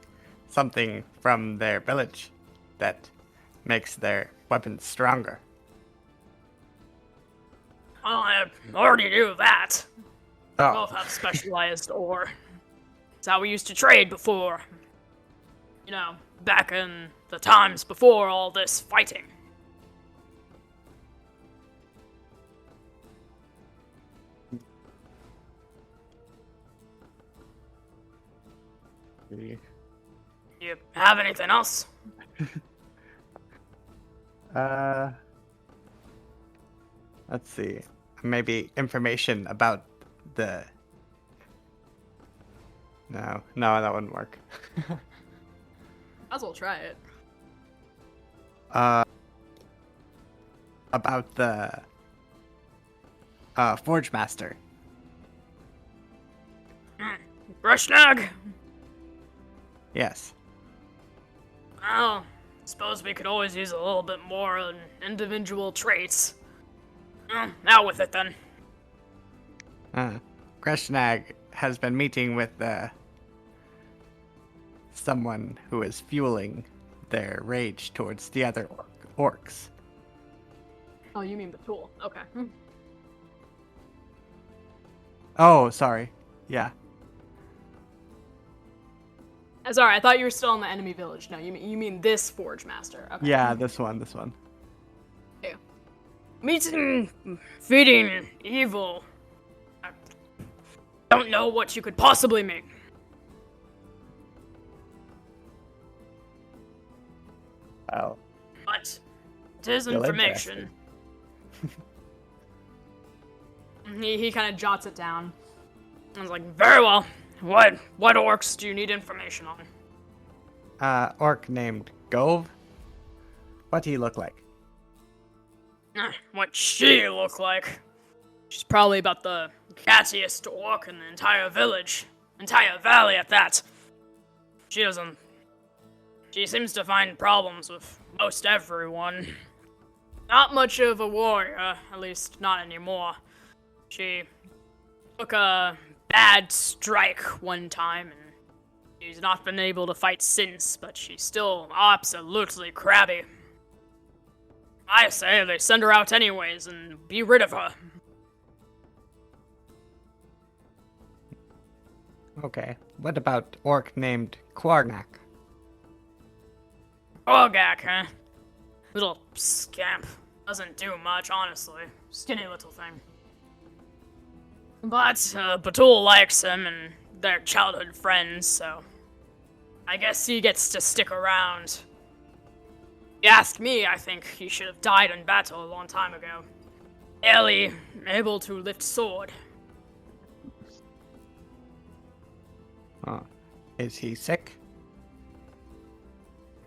something from their village that makes their weapons stronger. Well, I already knew that. Oh, Both have specialized ore. It's how we used to trade before. You know, back in the times before all this fighting. You have anything else? let's see. Maybe information about the... No, that wouldn't work. Might as well try it. About the Forge Master. Brushnag? Yes. Well, suppose we could always use a little bit more on individual traits. Out with it then. Krishnag has been meeting with someone who is fueling their rage towards the other orcs. Oh, you mean the tool. Okay. Oh, sorry. Yeah. Sorry, I thought you were still in the enemy village. No, you mean this Forge Master. Okay. Yeah, this one. Yeah. Meeting, feeding, evil. I don't know what you could possibly mean. Well, But it is Still information. he kind of jots it down. I was like, very well. What orcs do you need information on? orc named Gove. What he look like? What she look like? She's probably about the cattiest orc in the entire village. Entire valley at that. She seems to find problems with most everyone. not much of a warrior, at least not anymore. She took a bad strike one time, and she's not been able to fight since, but she's still absolutely crabby. I say they send her out anyways and be rid of her. Okay. What about orc named Kwarnak? Orgak, huh? Little scamp. Doesn't do much, honestly. Skinny little thing. But Batul likes him, and they're childhood friends, so I guess he gets to stick around. If you ask me, I think he should have died in battle a long time ago. Barely able to lift sword. Is he sick?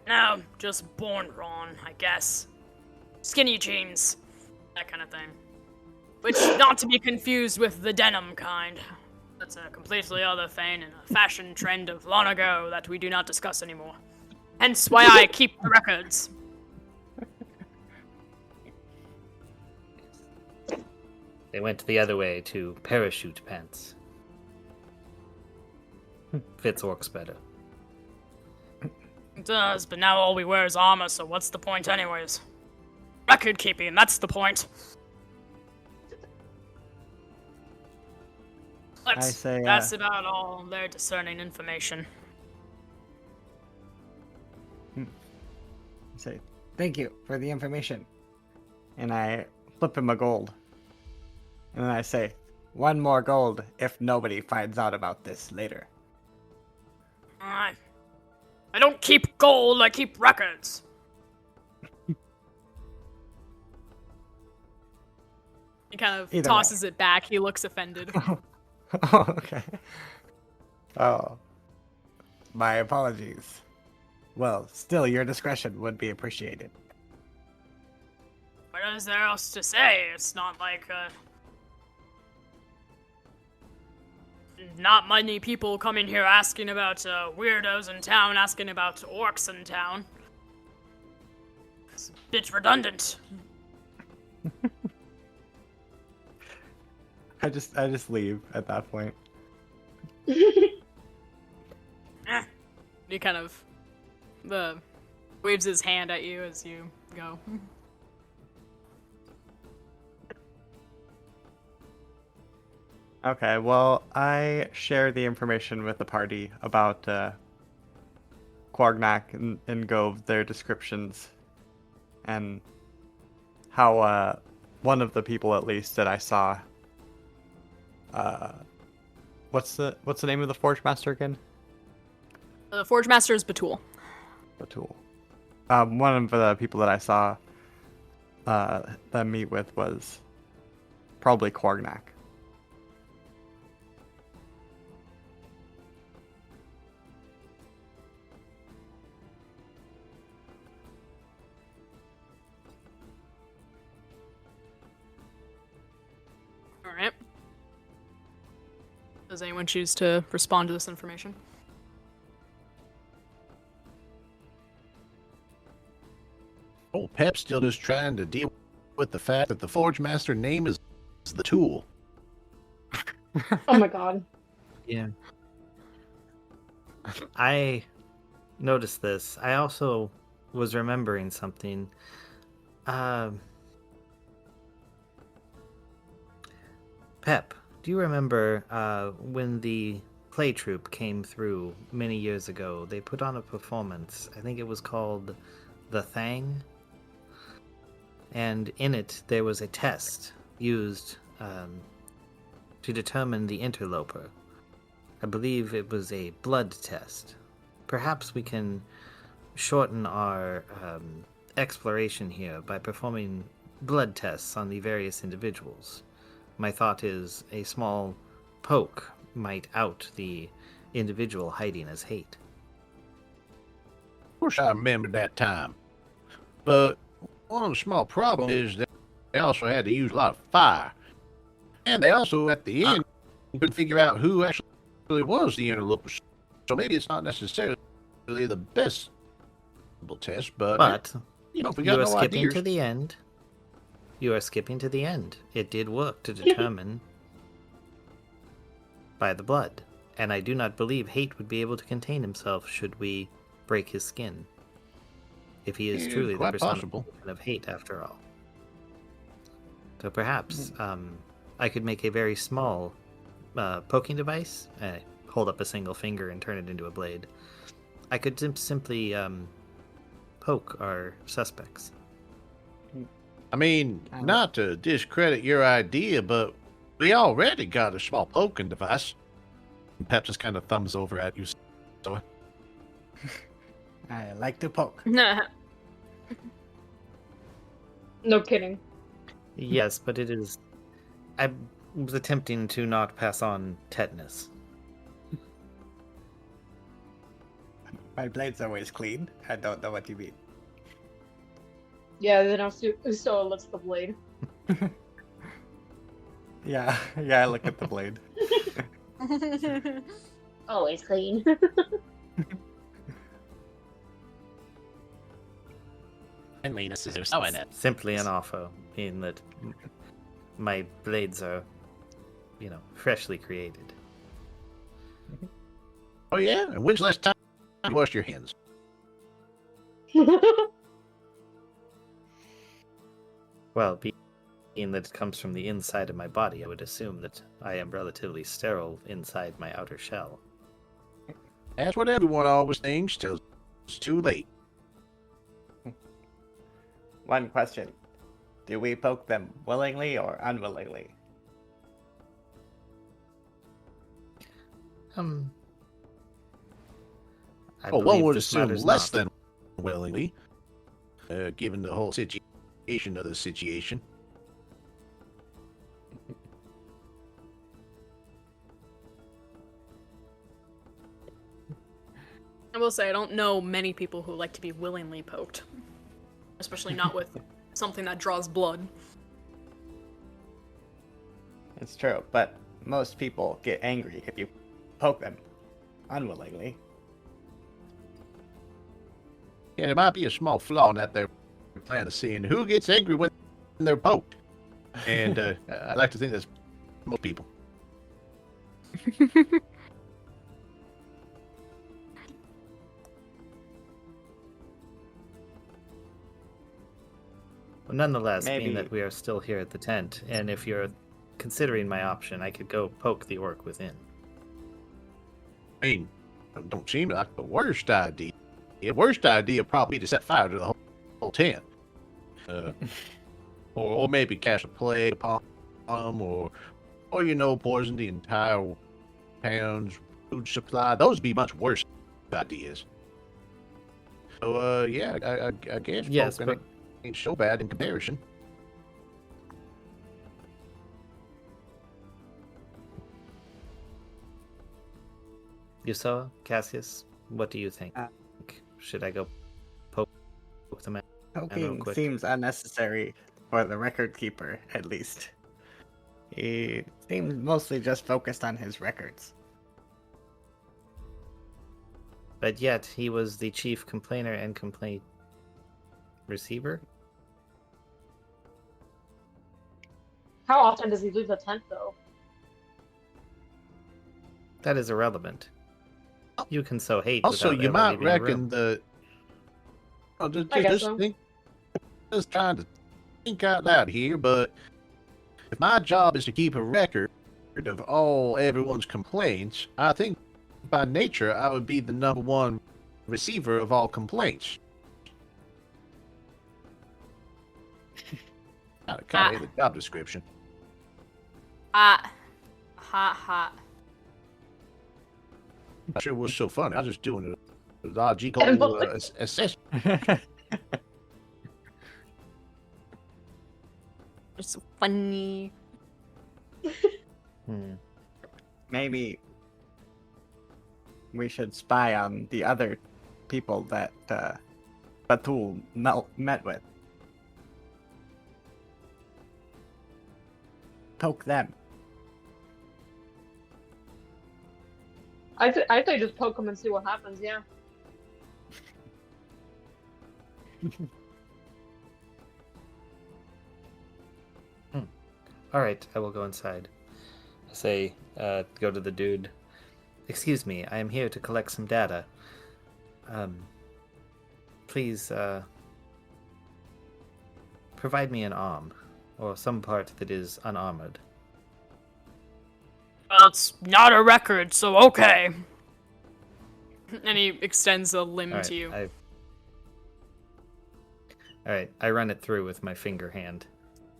No, just born wrong, I guess. Skinny jeans. That kind of thing. Which, not to be confused with the denim kind. That's a completely other thing and a fashion trend of long ago that we do not discuss anymore. Hence why I keep the records. They went the other way to parachute pants. Fits orcs better. It does, but now all we wear is armor, so what's the point anyways? Record keeping, that's the point. But I say, that's about all their discerning information. Say, thank you for the information. And I flip him a gold. And then I say, 1 more gold if nobody finds out about this later. I don't keep gold, I keep records. He kind of Either tosses it back, he looks offended. Oh, okay. Oh. My apologies. Well, still, your discretion would be appreciated. What is there else to say? It's not like, not many people coming here asking about, weirdos in town, asking about orcs in town. It's a bit redundant. I just leave at that point. He kind of waves his hand at you as you go. Okay, well, I share the information with the party about Quargnak and Gove, their descriptions, and how one of the people, at least, that I saw. What's the name of the Forge Master again? The Forge Master is Batul. Batul. One of the people that I saw them meet with was probably Quargnak. Alright. Does anyone choose to respond to this information? Old Pep's still just trying to deal with the fact that the Forge Master name is the tool. Oh my god. Yeah. I noticed this. I also was remembering something. Pep, do you remember when the play troupe came through many years ago? They put on a performance. I think it was called The Thang. And in it, there was a test used to determine the interloper. I believe it was a blood test. Perhaps we can shorten our exploration here by performing blood tests on the various individuals. My thought is a small poke might out the individual hiding as hate. Of course, I remember that time. But one of the small problems is that they also had to use a lot of fire. And they also, at the end, couldn't figure out who actually was the interloper. So maybe it's not necessarily the best test, but But you know, if we you got are no skipping ideas. to the end. You are skipping to the end. It did work to determine by the blood, and I do not believe Hate would be able to contain himself should we break his skin. If he is truly the Quite possible. personification of Hate, after all. So perhaps I could make a very small poking device. Hold up a single finger and turn it into a blade. I could simply poke our suspects. I mean, not to discredit your idea, but we already got a small poking device. And Pep just kind of thumbs over at you. So, I like to poke. No kidding. Yes, but it is... I was attempting to not pass on tetanus. My blade's always clean. I don't know what you mean. Yeah, then Uso looks at the blade. Yeah, I look at the blade. Always clean. cleanliness is so in it. Simply an offer, in that my blades are, freshly created. Oh yeah, and when's the last time you washed your hands? Well, being that it comes from the inside of my body, I would assume that I am relatively sterile inside my outer shell. That's what everyone always thinks till it's too late. One question. Do we poke them willingly or unwillingly? I One believe would this assume matters less not. than willingly, given the whole situation of the situation. I will say, I don't know many people who like to be willingly poked. Especially not with something that draws blood. It's true, but most people get angry if you poke them unwillingly. Yeah, there might be a small flaw in that their plan of seeing who gets angry when they're poked. And I like to think that's most people. Well, nonetheless, Maybe- being that we are still here at the tent, and if you're considering my option, I could go poke the orc within. I mean, it don't seem like the worst idea. The worst idea would probably be to set fire to the whole tent. Or maybe cast a plague upon them, or poison the entire town's food supply. Those would be much worse ideas. So, yeah, I guess Yes, poking but ain't so bad in comparison. Yusawa, Cassius, what do you think? Should I go poke them out real Poking quick? seems unnecessary for the record keeper, at least. He seems mostly just focused on his records. But yet, he was the chief complainer and complaint receiver? How often does he leave the tent, though? That is irrelevant. You can sow hate. Also, without you ever might leaving a reckon room. the. Oh, I guess so. Just trying to think out loud here, but if my job is to keep a record of everyone's complaints, I think by nature I would be the number one receiver of all complaints. Kind of the job description. Hot. I'm sure it was so funny. I was just doing a logical assessment. It's funny. Maybe we should spy on the other people that Batul met with. Poke them. I say just poke him and see what happens, yeah. All right, I will go inside. I say, go to the dude. Excuse me, I am here to collect some data. Please, provide me an arm, or some part that is unarmored. Well, it's not a record, so okay. And he extends a limb All right, to you. All right, I run it through with my finger hand,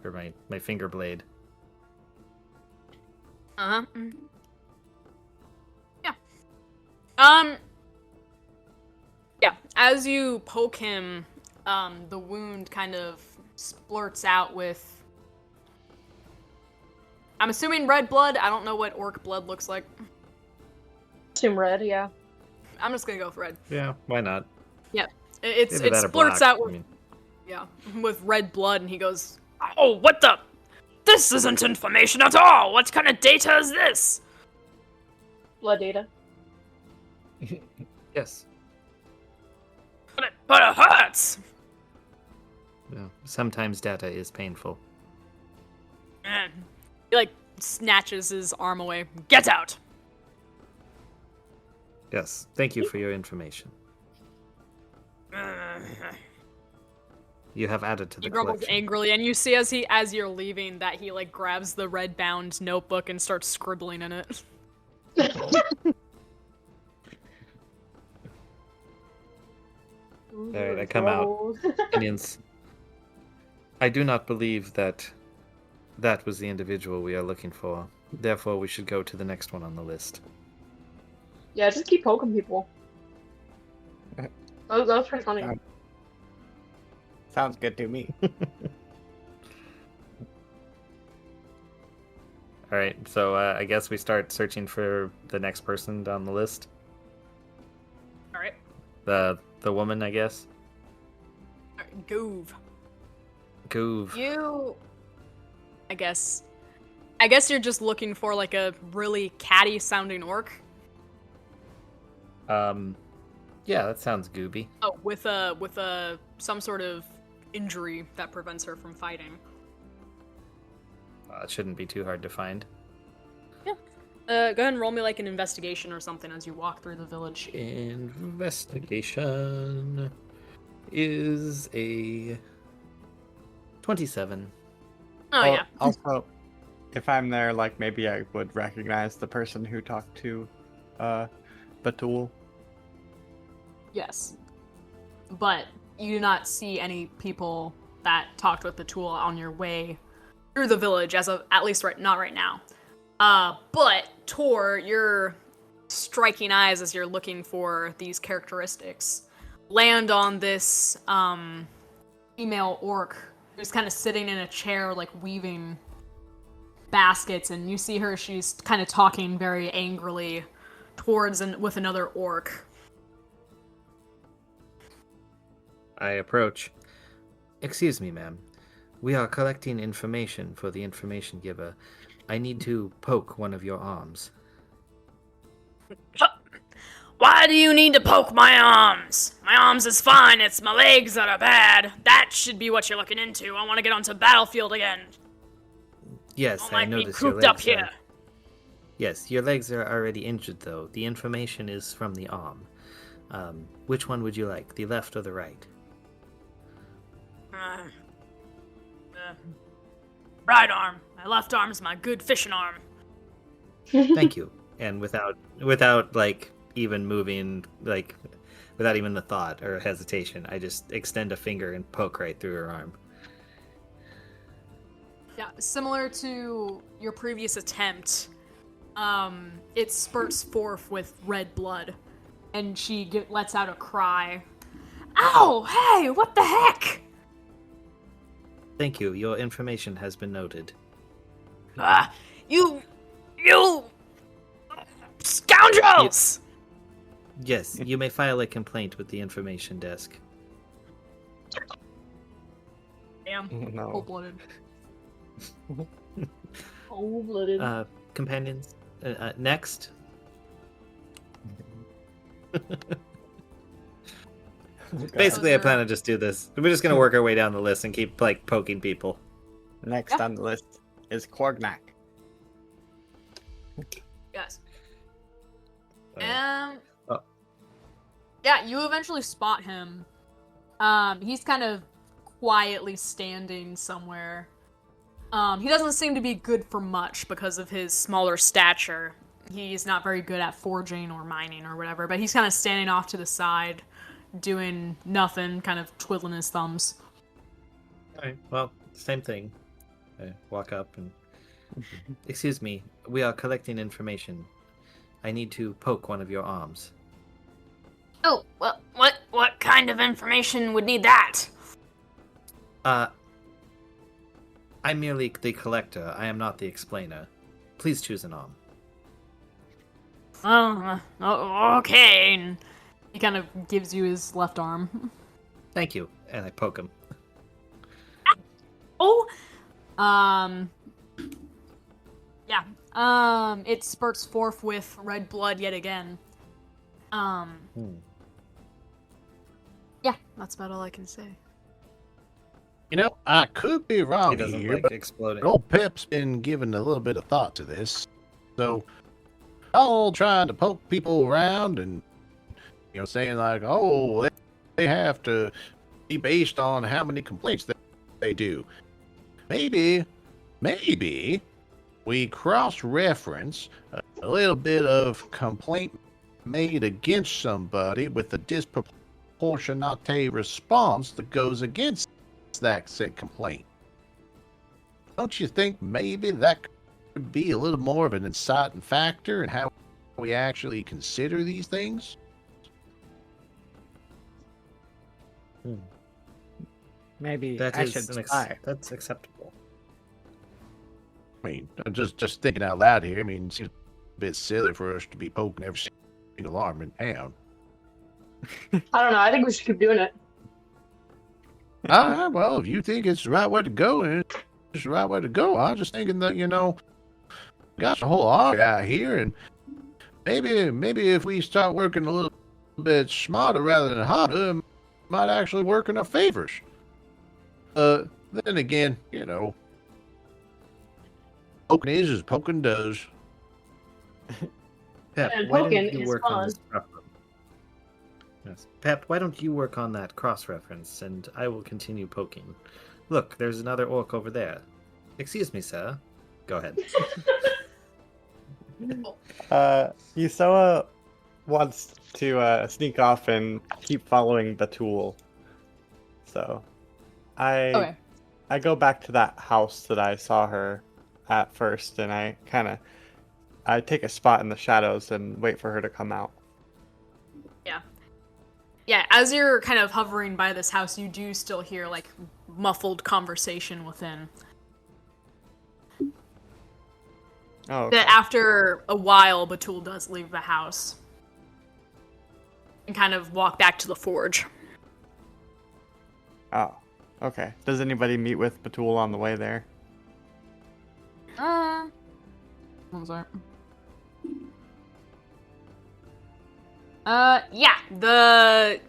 or my finger blade. Uh-huh. Yeah. Yeah, as you poke him, the wound kind of splurts out with... I'm assuming red blood. I don't know what orc blood looks like. Assume red, yeah. I'm just gonna go with red. Yeah, why not? Yeah. Either It that or splurts black, out I with... mean. Yeah, with red blood, and he goes, "Oh, what the? This isn't information at all! What kind of data is this?" Blood data. Yes. But it hurts! Well, sometimes data is painful. Man. He, like, snatches his arm away. Get out! Yes, thank you for your information. You have added to the He grumbles collection. angrily, and you see as you're leaving that he, like, grabs the red-bound notebook and starts scribbling in it. Alright, I come out. Minions. I do not believe that was the individual we are looking for. Therefore, we should go to the next one on the list. Yeah, just keep poking people. That was pretty funny. Sounds good to me. Alright, so I guess we start searching for the next person down the list. Alright. The woman, I guess. Alright, Goov. Goov. You... I guess you're just looking for, like, a really catty-sounding orc. Yeah, that sounds gooby. Oh, with some sort of injury that prevents her from fighting. It shouldn't be too hard to find. Go ahead and roll me like an investigation or something as you walk through the village. Investigation is a 27. Oh, yeah. Also, if I'm there, like, maybe I would recognize the person who talked to Batul. Yes. But you do not see any people that talked with the tool on your way through the village, at least not right now. But Tor, your striking eyes as you're looking for these characteristics land on this female orc who's kind of sitting in a chair, like weaving baskets, and you see her, she's kind of talking very angrily with another orc. I approach. Excuse me, ma'am. We are collecting information for the information giver. I need to poke one of your arms. Why do you need to poke my arms? My arms is fine, it's my legs that are bad. That should be what you're looking into. I want to get onto battlefield again. Yes, Don't I like me noticed your cooped up legs here. Yes, your legs are already injured, though. The information is from the arm. Which one would you like, the left or the right? Right arm. My left arm is my good fishing arm. Thank you. And without like even moving, like without even the thought or hesitation, I just extend a finger and poke right through her arm. Yeah, similar to your previous attempt, it spurts forth with red blood, and she lets out a cry. Ow! Hey, what the heck? Thank you. Your information has been noted. You scoundrels! Yes, you may file a complaint with the information desk. Damn, No. cold-blooded. Cold-blooded. Companions, next. Basically, I plan to just do this. We're just gonna work our way down the list and keep like poking people. Next on the list. is Korgnak. Yes. Oh. Yeah, you eventually spot him. He's kind of quietly standing somewhere. He doesn't seem to be good for much because of his smaller stature. He's not very good at forging or mining or whatever, but he's kind of standing off to the side, doing nothing, kind of twiddling his thumbs. Alright, well, same thing. I walk up and... Excuse me, we are collecting information. I need to poke one of your arms. Oh, well, what kind of information would need that? I'm merely the collector. I am not the explainer. Please choose an arm. Okay. And he kind of gives you his left arm. Thank you. And I poke him. Oh! Yeah. It spurts forth with red blood yet again. Yeah, that's about all I can say. You know, I could be He wrong doesn't here, like but exploding. old Pep's been giving a little bit of thought to this. So, all trying to poke people around and, saying like, oh, they have to be based on how many complaints that they do. Maybe we cross-reference a little bit of complaint made against somebody with a disproportionate response that goes against that said complaint. Don't you think maybe that could be a little more of an inciting factor in how we actually consider these things? Maybe That I is should spy. that's acceptable. I mean, I'm just thinking out loud here. I mean, it seems a bit silly for us to be poking every single arm in town. I don't know. I think we should keep doing it. Well, if you think it's the right way to go, and it's the right way to go, I'm just thinking that, got the whole army out here, and maybe if we start working a little bit smarter rather than harder, it might actually work in our favors. Then again, poking is as poking does. Pep, And why don't poking you is work on fun. this cross-reference? Yes. Pep, why don't you work on that cross-reference, and I will continue poking. Look, there's another orc over there. Excuse me, sir. Go ahead. Yusoa wants to sneak off and keep following Batul. So, I go back to that house that I saw her at first, and I take a spot in the shadows and wait for her to come out. Yeah, as you're kind of hovering by this house, you do still hear, like, muffled conversation within. Oh, okay. That after a while, Batul does leave the house. And kind of walk back to the forge. Oh, okay. Does anybody meet with Batul on the way there? What was that? Yeah, the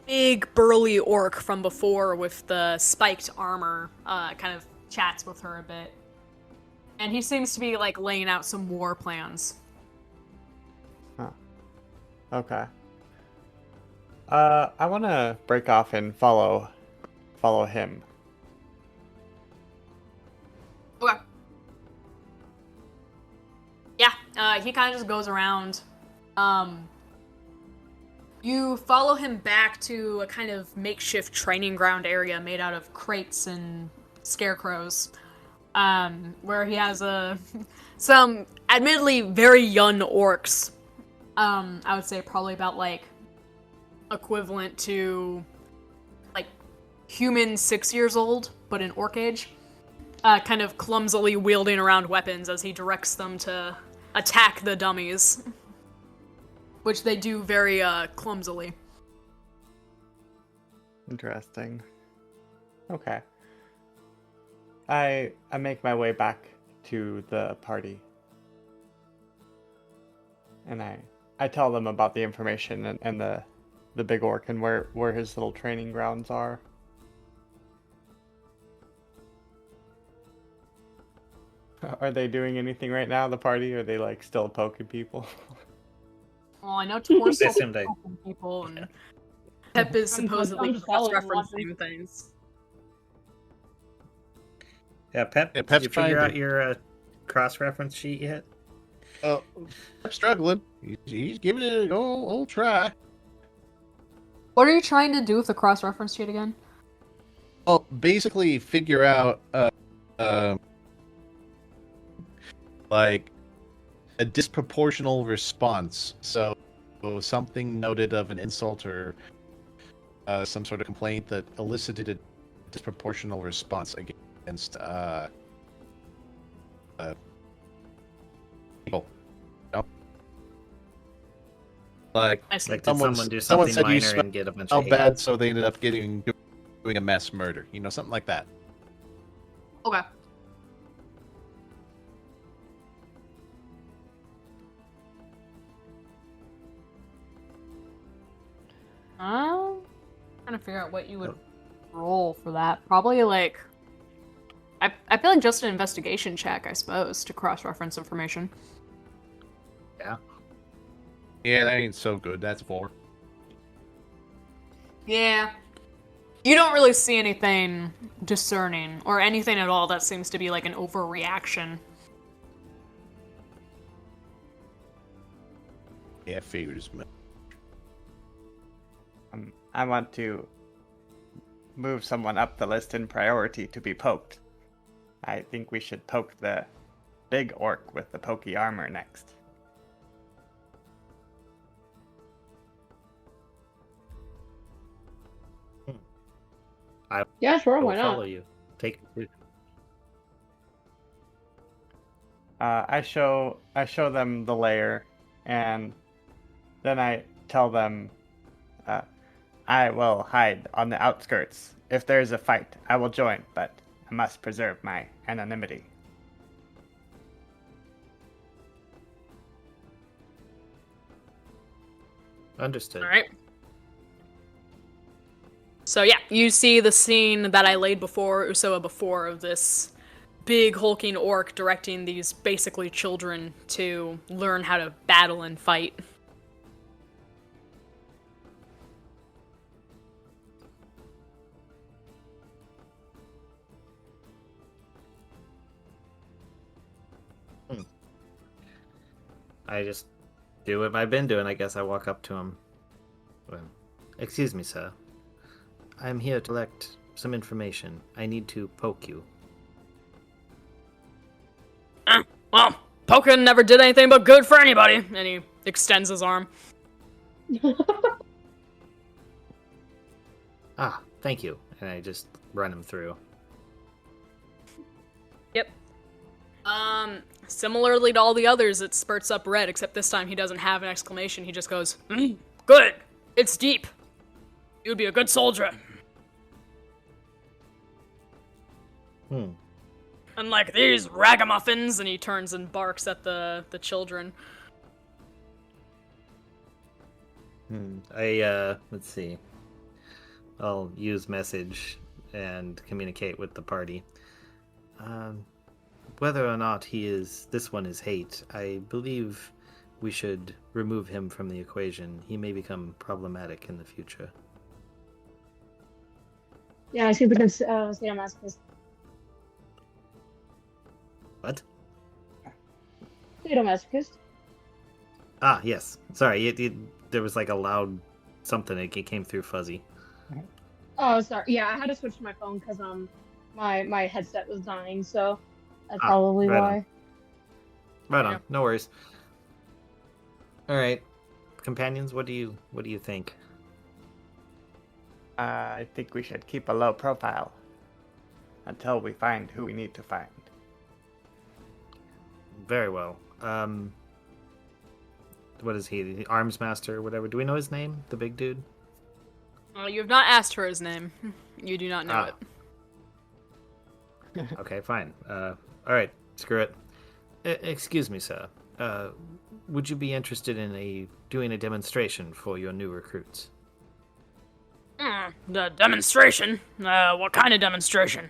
big burly orc from before with the spiked armor, kind of chats with her a bit. And he seems to be, like, laying out some war plans. Huh. Okay. I want to break off and follow him. Okay. Yeah, he kind of just goes around. You follow him back to a kind of makeshift training ground area made out of crates and scarecrows, where he has some admittedly very young orcs. I would say probably about, like, equivalent to, like, human 6 years old, but in orc age. Kind of clumsily wielding around weapons as he directs them to attack the dummies. Which they do very, clumsily. Interesting. Okay. I make my way back to the party. And I tell them about the information and the big orc and where his little training grounds are. Are they doing anything right now, the party? Or are they, like, still poking people? Well, I know Tor's They assume they- helping people, and Pep is I'm supposedly selling cross-referencing things. Yeah, Pep, Yeah, did Pep's you figure trying out your cross-reference sheet yet? Oh, I'm struggling. He's giving it an old try. What are you trying to do with the cross-reference sheet again? Well, basically figure out um, like a disproportional response. So something noted of an insult or some sort of complaint that elicited a disproportional response against people. You know? Like I see. Like, did someone someone do someone something said you minor and get a bunch smelled of hate? bad, so they ended up doing a mass murder. You know, something like that. Okay. I'm trying to figure out what you would roll for that. Probably like, I feel like just an investigation check, I suppose, to cross-reference information. Yeah, that ain't so good. That's 4. Yeah. You don't really see anything discerning or anything at all that seems to be like an overreaction. Yeah, figures. I want to move someone up the list in priority to be poked. I think we should poke the big orc with the pokey armor next. Yeah, sure, I'll why follow not? you. Take I show them the lair, and then I tell them, I will hide on the outskirts. If there is a fight, I will join, but I must preserve my anonymity. Understood. All right. So yeah, you see the scene that I laid before Usoa before of this big hulking orc directing these basically children to learn how to battle and fight. I just do what I've been doing. I guess I walk up to him. Well, excuse me, sir. I'm here to collect some information. I need to poke you. Well, poking never did anything but good for anybody. And he extends his arm. Ah, thank you. And I just run him through. Yep. Similarly to all the others, it spurts up red, except this time he doesn't have an exclamation. He just goes, good. It's deep. You'd be a good soldier. Unlike these ragamuffins, and he turns and barks at the children. Let's see. I'll use message and communicate with the party. Whether or not this one is hate, I believe we should remove him from the equation. He may become problematic in the future. Yeah, I see the sadomasochist. What? Sadomasochist. Ah, yes. Sorry, there was like a loud something. It came through fuzzy. Oh, sorry. Yeah, I had to switch to my phone because my headset was dying, so that's probably right why. on. Right on. Yeah. No worries. All right, companions. What do you think? I think we should keep a low profile until we find who we need to find. Very well. What is he? The arms master or whatever? Do we know his name? The big dude? Well, you have not asked for his name. You do not know it. Okay, fine. All right, screw it. Excuse me, sir. Would you be interested in doing a demonstration for your new recruits? The demonstration? What kind of demonstration?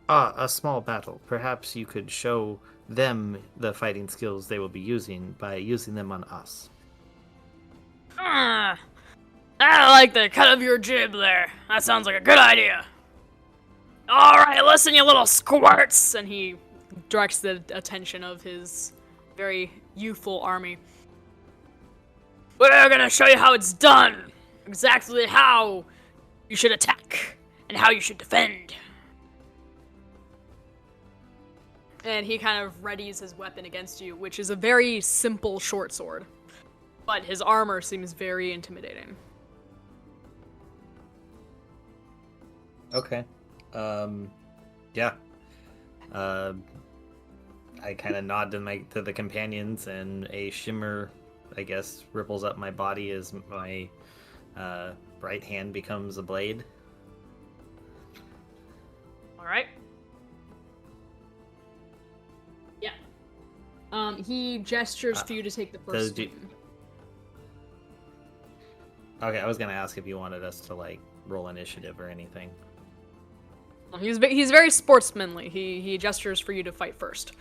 A small battle. Perhaps you could show them the fighting skills they will be using by using them on us. Ah, I like the cut of your jib there. That sounds like a good idea. Alright, listen, you little squirts! And he directs the attention of his very youthful army. We're gonna show you how it's done! Exactly how you should attack, and how you should defend. And he kind of readies his weapon against you, which is a very simple short sword. But his armor seems very intimidating. Okay. Yeah. I kind of nod to the companions, and a shimmer, I guess, ripples up my body as my right hand becomes a blade. Alright. Yeah. He gestures for you to take the first swing. Okay, I was gonna ask if you wanted us to, like, roll initiative or anything. He's very sportsmanly. He gestures for you to fight first.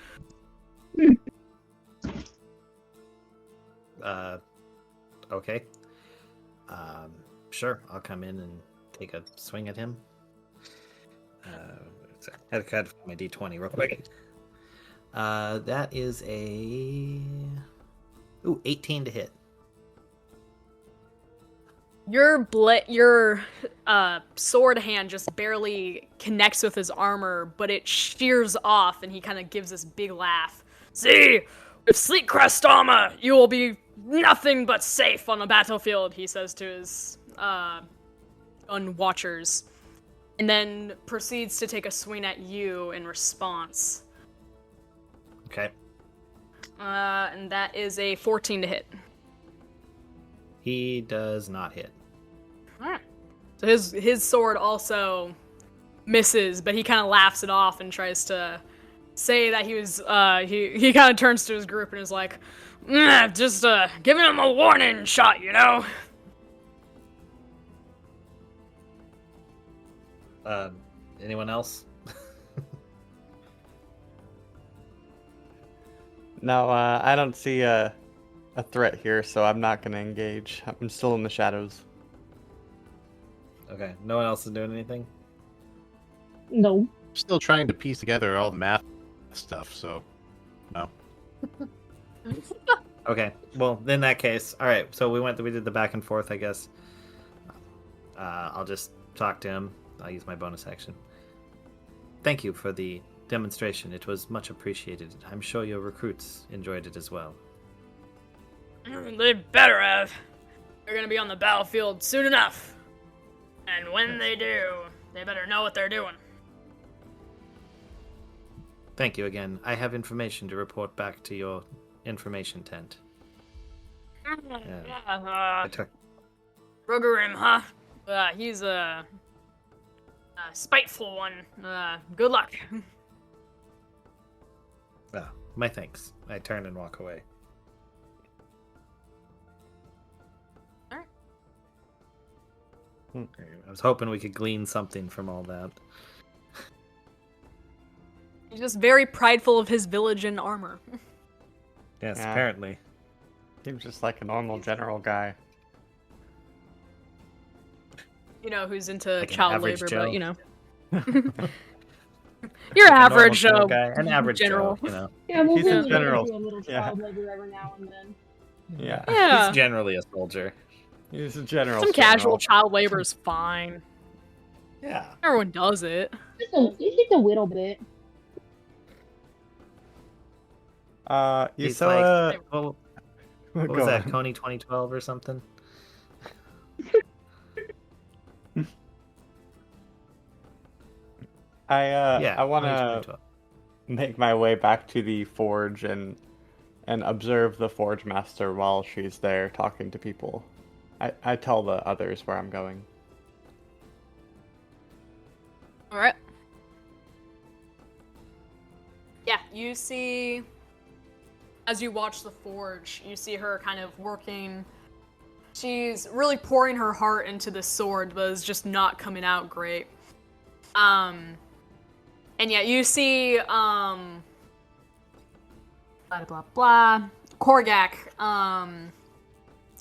Okay. Sure, I'll come in and take a swing at him. I had to find my d20 real quick. That is a 18 to hit. Your sword hand just barely connects with his armor, but it shears off, and he kind of gives this big laugh. See, with Sleek Crest armor, you will be nothing but safe on the battlefield, he says to his unwatchers, and then proceeds to take a swing at you in response. Okay. And that is a 14 to hit. He does not hit. Alright. So his sword also misses, but he kind of laughs it off and tries to say that he was, he kind of turns to his group and is like, just giving him a warning shot, you know? Anyone else? No, I don't see a threat here, so I'm not going to engage. I'm still in the shadows. Okay, no one else is doing anything? No. Still trying to piece together all the math stuff, so no. Okay, well, in that case, alright, so we did the back and forth, I guess. I'll just talk to him. I'll use my bonus action. Thank you for the demonstration. It was much appreciated. I'm sure your recruits enjoyed it as well. They better have. They're gonna be on the battlefield soon enough. And when they do, they better know what they're doing. Thank you again. I have information to report back to your information tent. I took... Rugerim, huh? He's a spiteful one. Good luck. Oh, my thanks. I turn and walk away. Alright. I was hoping we could glean something from all that. He's just very prideful of his village and armor. Yes, Yeah. apparently. Seems just like a normal general guy. You know, who's into Like an child average labor, Joe. but you know. You're average, A normal guy, an average general. Joe, you know. Yeah, we'll He's a do general. a little Yeah. child labor every now and then. Yeah. Yeah. He's generally a soldier. He's a general. Some casual child labor is fine. Yeah. Everyone does it. Just a little bit. You He's saw like, well, what was that, Coney 2012 or something? I want Coney to 2012. make my way back to the forge and observe the forge master while she's there talking to people. I tell the others where I'm going. Alright. Yeah, you see, as you watch the forge, you see her kind of working. She's really pouring her heart into the sword, but it's just not coming out great. And yeah, you see, blah, blah, blah, Korgak,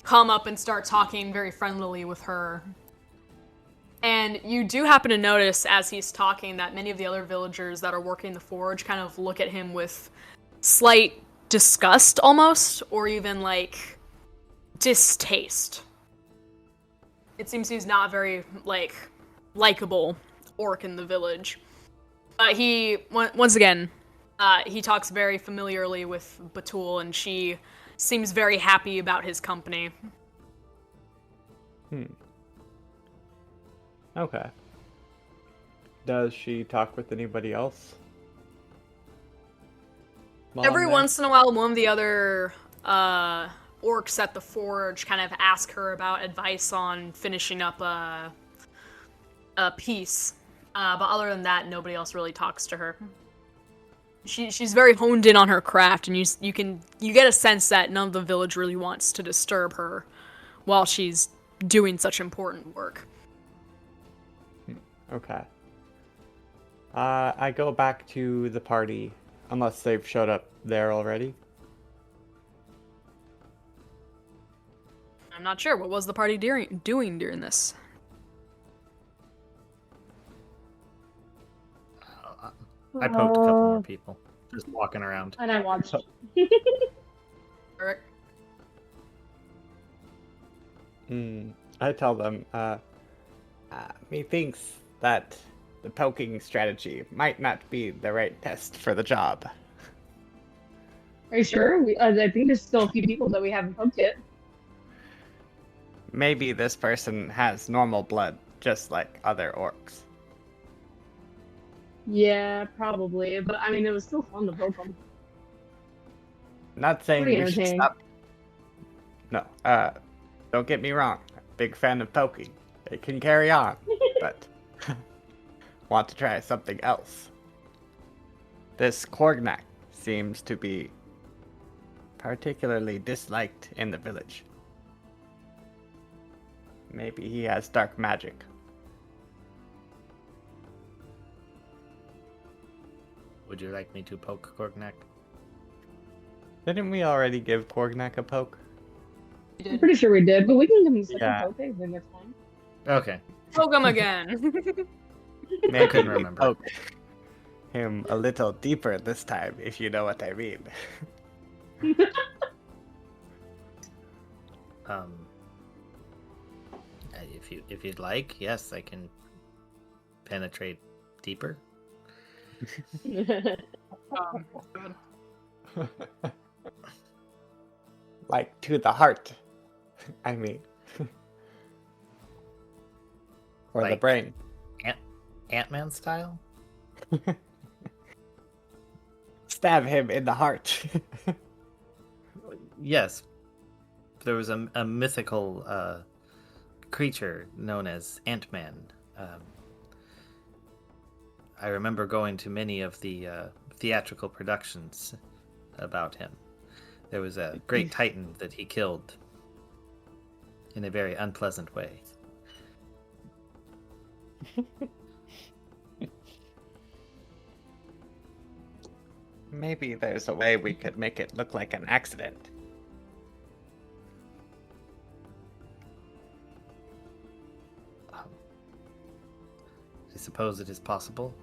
come up and start talking very friendlily with her. And you do happen to notice as he's talking that many of the other villagers that are working the forge kind of look at him with slight disgust almost, or even like distaste. It seems he's not very likable orc in the village. But he once again he talks very familiarly with Batul, and she seems very happy about his company. Okay. Does she talk with anybody else? Every once in a while, one of the other orcs at the forge kind of ask her about advice on finishing up a piece. But other than that, nobody else really talks to her. She's very honed in on her craft, and you get a sense that none of the village really wants to disturb her while she's doing such important work. Okay. I go back to the party, unless they've showed up there already. I'm not sure. What was the party doing during this? I poked a couple more people, just walking around. And I watched. Eric? I tell them, methinks that the poking strategy might not be the right test for the job. Are you sure? I think there's still a few people that we haven't poked yet. Maybe this person has normal blood, just like other orcs. Yeah, probably. But I mean, it was still fun to poke them. Not saying Pretty we should entertaining. stop. No, don't get me wrong. Big fan of poking. It can carry on, but want to try something else. This Korgnak seems to be particularly disliked in the village. Maybe he has dark magic. Would you like me to poke Korgnak? Didn't we already give Korgnak a poke? I'm pretty sure we did, but we can give him a second Yeah. poke. I think that's fine. Okay. Poke him again. Maybe couldn't we remember. poke him a little deeper this time, if you know what I mean. If you'd like, yes, I can penetrate deeper. Like to the heart. I mean. Or the Like- brain. Ant-Man style? Stab him in the heart. Yes. There was a mythical creature known as Ant-Man. I remember going to many of the theatrical productions about him. There was a great titan that he killed in a very unpleasant way. Maybe there's a way we could make it look like an accident. I suppose it is possible.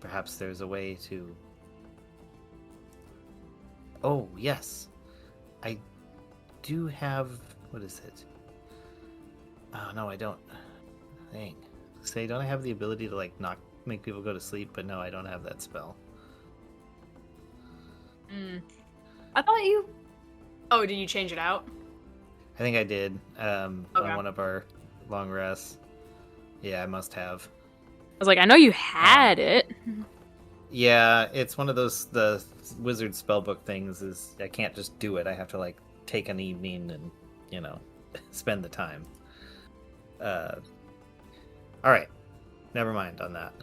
Perhaps there's a way to... Oh, yes. I do have... What is it? Oh, no, I don't. Dang. Say, don't I have the ability to, like, not make people go to sleep? But no, I don't have that spell. I thought you... Oh, did you change it out? I think I did. On Okay. one of our long rests. Yeah, I must have. I was like, I know you had it. Yeah, it's one of those the wizard spellbook things. Is I can't just do it. I have to like take an evening and spend the time. All right, never mind on that.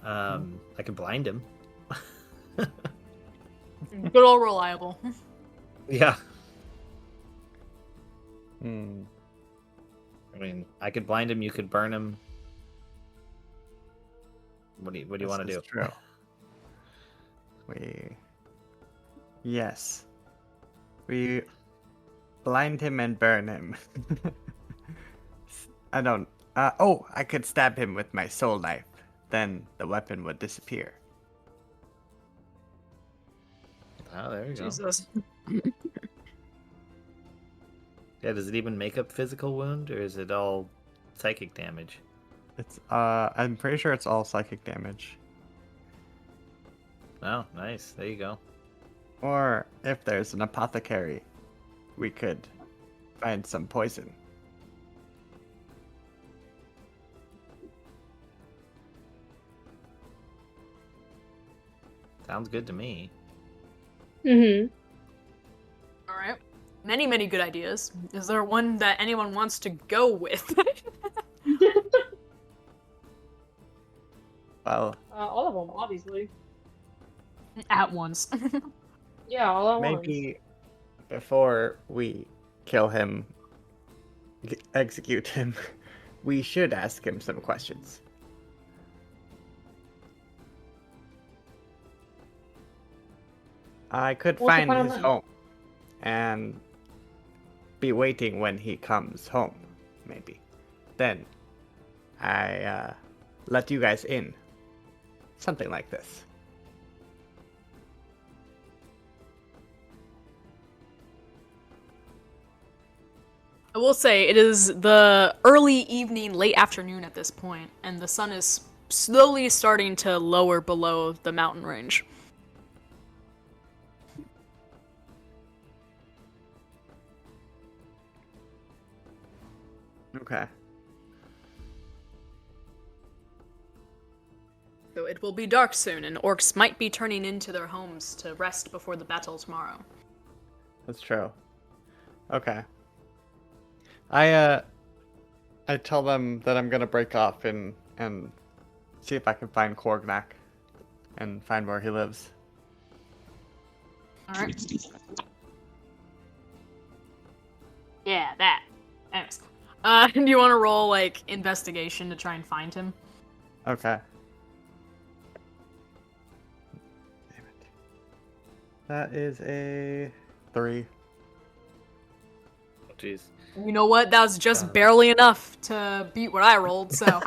I can blind him. Good old reliable. Yeah, Hmm. I mean, I could blind him. You could burn him. What do you want to This do? is true. Yes. We blind him and burn him. I don't. I could stab him with my soul knife. Then the weapon would disappear. Oh, there you go. Jesus. Yeah, does it even make a physical wound, or is it all psychic damage? It's. I'm pretty sure it's all psychic damage. Oh, nice. There you go. Or if there's an apothecary, we could find some poison. Sounds good to me. Mm-hmm. All right. Many, many good ideas. Is there one that anyone wants to go with? Well, All of them, obviously. At once. Yeah, all at once. maybe before we kill him, execute him, we should ask him some questions. I could What's the find plan on his that? home and be waiting when he comes home, maybe. Then I let you guys in. Something like this. I will say it is the early evening, late afternoon at this point, and the sun is slowly starting to lower below the mountain range. Okay. So it will be dark soon, and orcs might be turning into their homes to rest before the battle tomorrow. That's true. Okay. I tell them that I'm gonna break off and see if I can find Korgnak and find where he lives. Alright. Yeah, that. Anyways. Do you want to roll, like, investigation to try and find him? Okay. Damn it. That is a 3. Oh, jeez. You know what? That was just barely enough to beat what I rolled, so...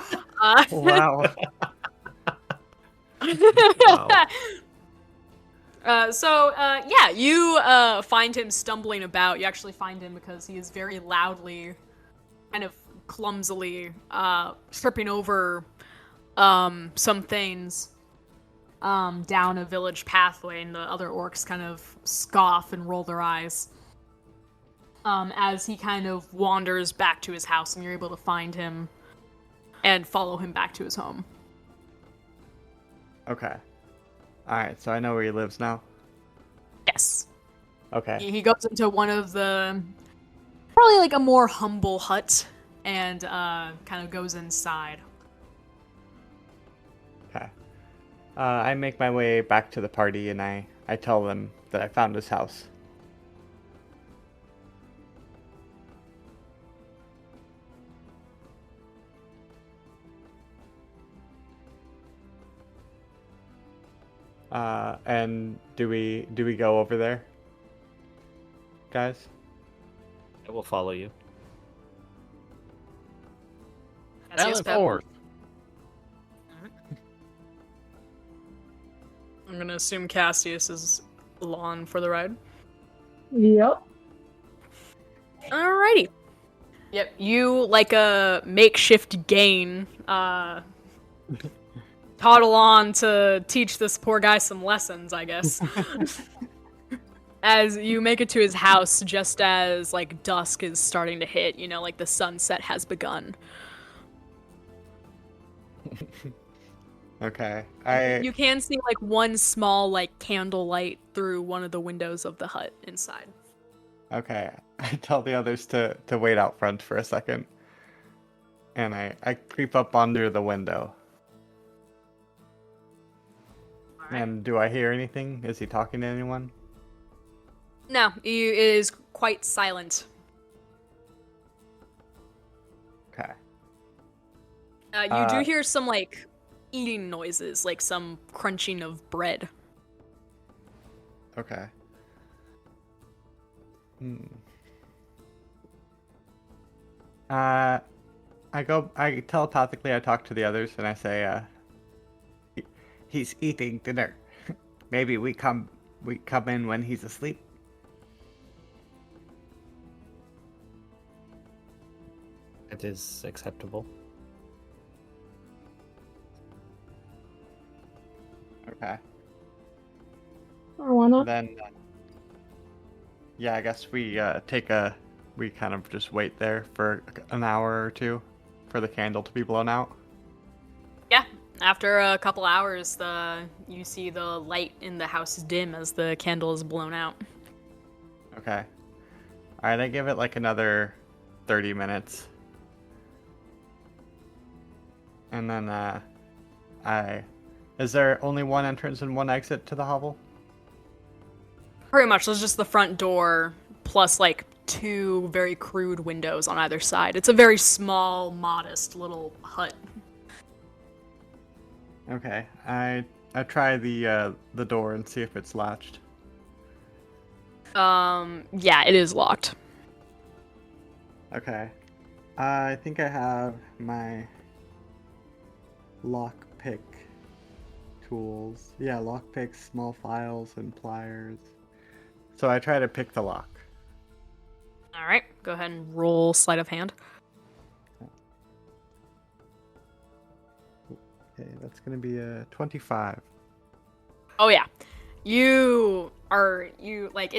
Wow. Yeah, you find him stumbling about. You actually find him because he is very loudly, kind of clumsily, tripping over some things down a village pathway, and the other orcs kind of scoff and roll their eyes as he kind of wanders back to his house, and you're able to find him and follow him back to his home. Okay. Alright, so I know where he lives now. Yes. Okay. He goes into one of the, probably like a more humble hut, and kind of goes inside. Okay. I make my way back to the party and I tell them that I found his house. And do we go over there, guys? I will follow you. Yes, yes, Balance Pep. forth. I'm gonna assume Cassius is along for the ride. Yep. Alrighty. Yep, you, like a makeshift Gain, toddle on to teach this poor guy some lessons, I guess. As you make it to his house, just as, like, dusk is starting to hit, you know, like the sunset has begun. Okay. You can see, like, one small, like, candlelight through one of the windows of the hut inside. Okay. I tell the others to wait out front for a second. And I creep up under the window. Alright. And do I hear anything? Is he talking to anyone? No, it is quite silent. Okay. You do hear some, like, eating noises, like some crunching of bread. Okay. I telepathically, I talk to the others and I say, he's eating dinner. Maybe we come in when he's asleep. It is acceptable. Okay. Or why not? Then, yeah, I guess we we kind of just wait there for an hour or two for the candle to be blown out. Yeah, after a couple hours, you see the light in the house dim as the candle is blown out. Okay. Alright, I give it like another 30 minutes. And then, is there only one entrance and one exit to the hovel? Pretty much, there's just the front door, plus like 2 very crude windows on either side. It's a very small, modest little hut. Okay, I try the door and see if it's latched. Yeah, it is locked. Okay. I think I have my lockpick tools. Yeah, lockpicks, small files, and pliers. So I try to pick the lock. Alright, go ahead and roll sleight of hand. Okay, that's gonna be a 25. Oh yeah. It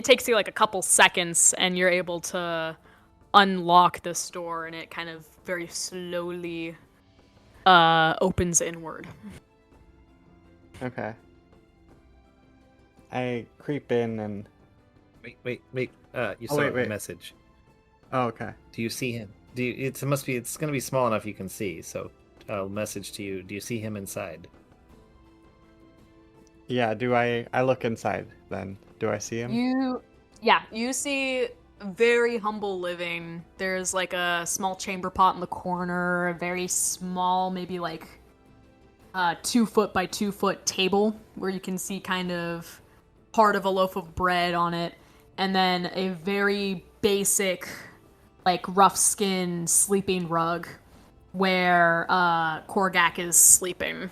takes you like a couple seconds and you're able to unlock this door and it kind of very slowly opens inward. Okay. I creep in and... Wait. You saw wait. the message. Oh, okay. Do you see him? It's gonna be small enough you can see, so I'll message to you. Do you see him inside? Yeah, I look inside then. Do I see him? You see very humble living. There's like a small chamber pot in the corner, a very small, maybe like 2 foot by 2 foot table where you can see kind of part of a loaf of bread on it, and then a very basic, like rough skin sleeping rug where Korgak is sleeping.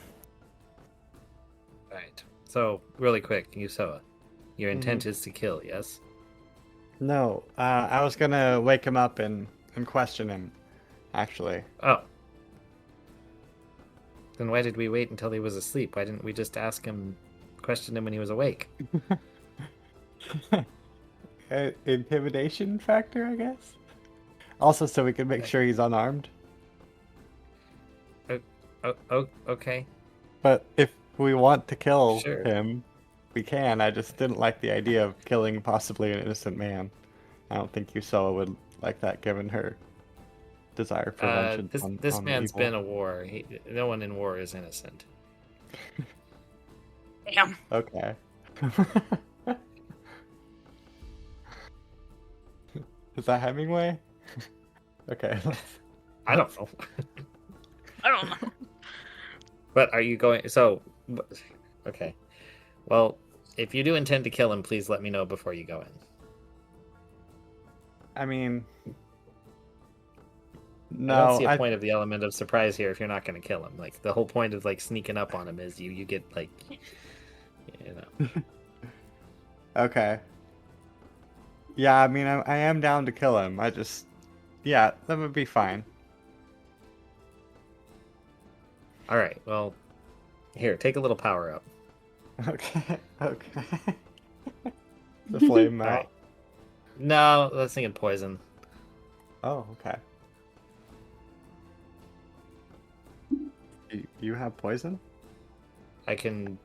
Right. So, really quick, Yusoa, your intent is to kill, yes? No, I was gonna wake him up and question him, actually. Oh. Then why did we wait until he was asleep? Why didn't we just question him when he was awake? Intimidation factor, I guess? Also, so we can make sure he's unarmed. Okay. But if we want to kill Sure. him, we can. I just didn't like the idea of killing possibly an innocent man. I don't think Yusoa would like that, given her desire for vengeance. This on man's evil. been a war. No one in war is innocent. Damn. Okay. Is that Hemingway? Okay. I don't know. I don't know. But are you going... So, okay. Well, if you do intend to kill him, please let me know before you go in. I mean... No, I don't see a point of the element of surprise here if you're not going to kill him. Like, the whole point of, like, sneaking up on him is you get, like... You know. Okay. Yeah, I mean, I am down to kill him. I just... Yeah, that would be fine. Alright, well... Here, take a little power up. Okay. The flame melt. Alright. No, I was thinking poison. Oh, okay. You have poison? I can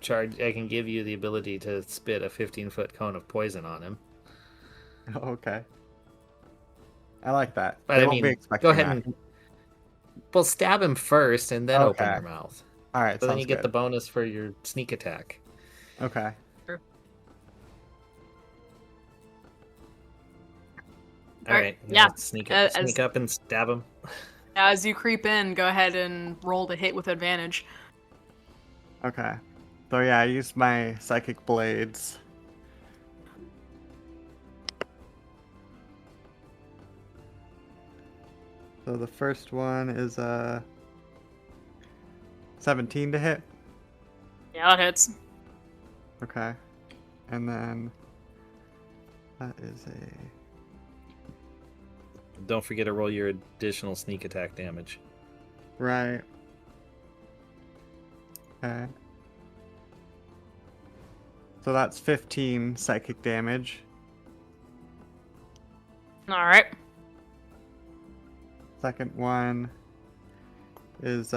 give you the ability to spit a 15-foot cone of poison on him. Oh, okay. I like that. But They I won't mean, be expecting go ahead that. and... Well, stab him first and then open Okay. your mouth. All right, So then sounds you get good. the bonus for your sneak attack. Okay. Alright, yeah. Sneak As- up and stab him. As you creep in, go ahead and roll to hit with advantage. Okay. So yeah, I used my psychic blades. So the first one is 17 to hit. Yeah, that hits. Okay. And then that is a Don't forget to roll your additional sneak attack damage. right. Okay. So that's 15 psychic damage. All right. Second one is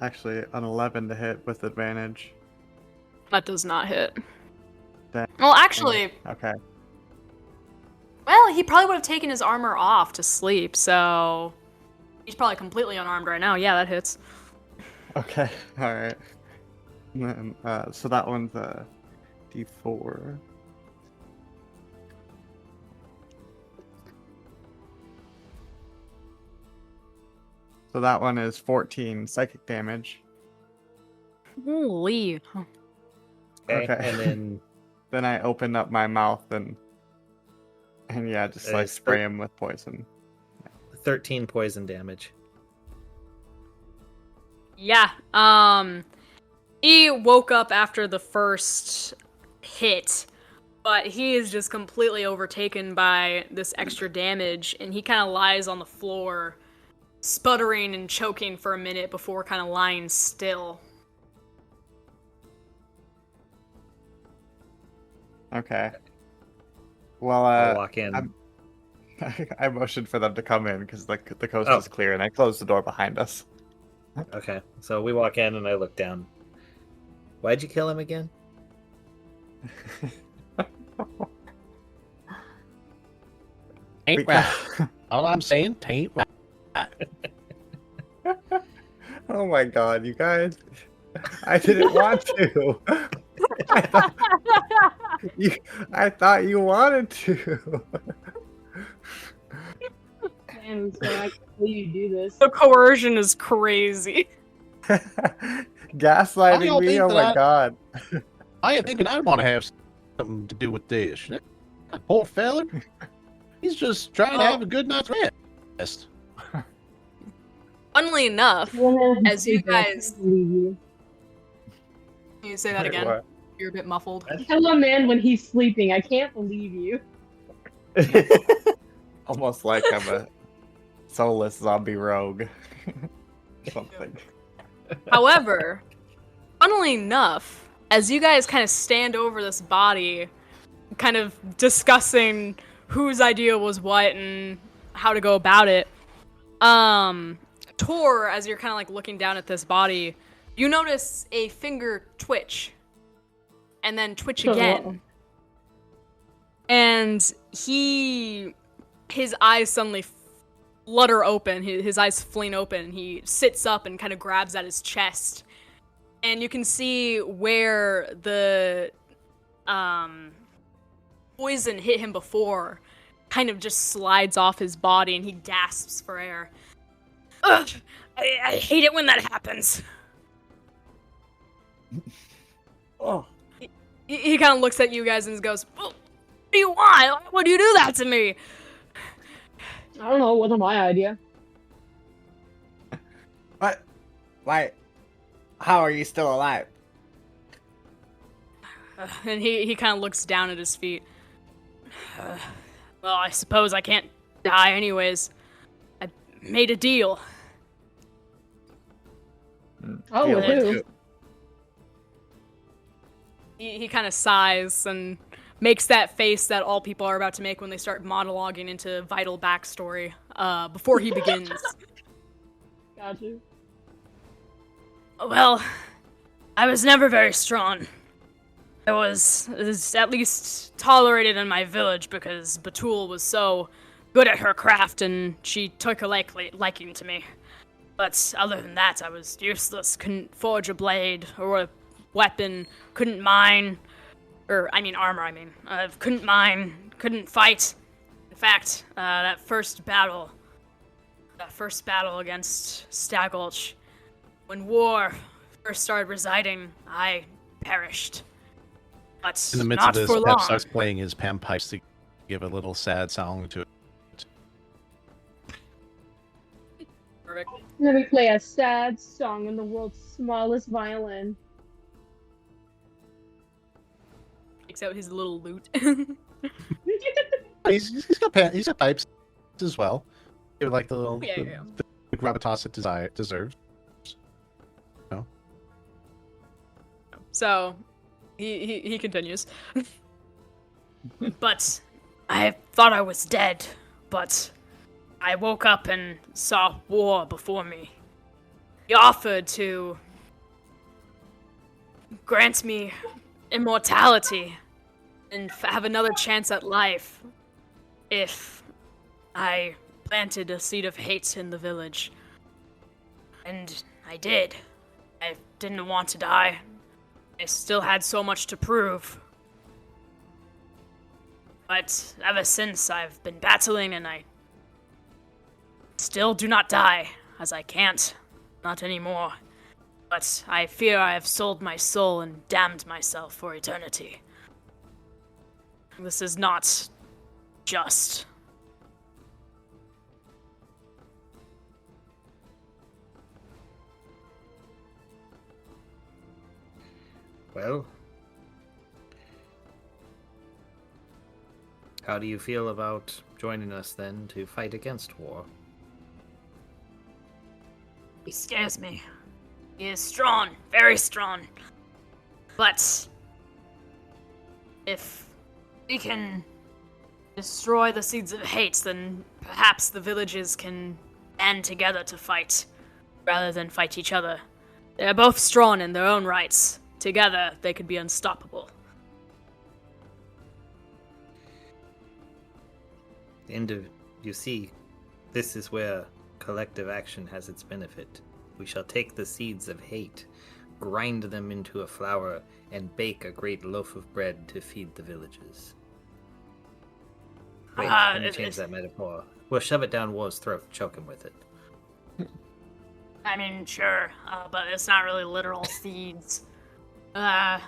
actually an 11 to hit with advantage. That does not hit. Dang. Well, actually, Okay. well, he probably would have taken his armor off to sleep, so he's probably completely unarmed right now. Yeah, that hits. Okay. All right. And then, so that one's a D4. So that one is 14 psychic damage. Holy. Okay. Okay. And then Then I open up my mouth and yeah, just like It's spray him with poison. 13 poison damage. Yeah. He woke up after the first hit, but he is just completely overtaken by this extra damage, and he kind of lies on the floor, sputtering and choking for a minute before kind of lying still. Okay. Well, I'll walk in. I motioned for them to come in because the coast Oh. is clear, and I closed the door behind us. Okay. So we walk in and I look down. Why'd you kill him again? Ain't right. All I'm saying, ain't right. Oh my god, you guys! I didn't want to. I thought you wanted to. Damn, so I can't believe you do this. The coercion is crazy. I Gaslighting don't me? think Oh that my I- god. I ain't thinking I'd want to have something to do with this. That poor fella. He's just trying to have a good night's rest. Funnily enough, Well, As you I can't guys- believe you. can you say that Wait, again? what? You're a bit muffled. Tell a man when he's sleeping. I can't believe you. Almost like I'm a soulless zombie rogue. Something. However, funnily enough, as you guys kind of stand over this body, kind of discussing whose idea was what and how to go about it, Tor, as you're kind of like looking down at this body, you notice a finger twitch, and then twitch again. And his eyes suddenly flutter open, his eyes fling open, he sits up and kind of grabs at his chest. And you can see where the poison hit him before kind of just slides off his body, and he gasps for air. Ugh! I hate it when that happens. Oh. He kind of looks at you guys and goes, "What do you want? Why would you do that to me?" I don't know. It wasn't my idea. What? Why? How are you still alive? And he kind of looks down at his feet. Well, I suppose I can't die anyways. I made a deal. Oh, with Feel who? it. He kind of sighs and makes that face that all people are about to make when they start monologuing into vital backstory before he begins. Got you. Well, I was never very strong. It was at least tolerated in my village because Batul was so good at her craft and she took a liking to me. But other than that, I was useless. Couldn't forge a blade or a weapon. Couldn't mine. Armor, couldn't mine. Couldn't fight. In fact, that first battle against Stagulch, when war first started residing, I perished. But In the midst not of this, for Pep long. starts playing his pan pipes to give a little sad song to it. Perfect. Let me play a sad song on the world's smallest violin. Takes out his little lute. He's got pipes as well. Give it like the little Yeah. the gravitas it deserves. So, he continues. But I thought I was dead, but I woke up and saw war before me. He offered to grant me immortality and have another chance at life if I planted a seed of hate in the village. And I did. I didn't want to die. I still had so much to prove. But ever since, I've been battling and I still do not die, as I can't. Not anymore. But I fear I have sold my soul and damned myself for eternity. This is not just. Well, how do you feel about joining us then to fight against war? He scares me. He is strong, very strong. But if we can destroy the seeds of hate, then perhaps the villages can band together to fight, rather than fight each other. They are both strong in their own rights. Together, they could be unstoppable. You see, this is where collective action has its benefit. We shall take the seeds of hate, grind them into a flour, and bake a great loaf of bread to feed the villages. Wait, let me change that metaphor. We'll shove it down war's throat, choke him with it. I mean, sure, but it's not really literal seeds. But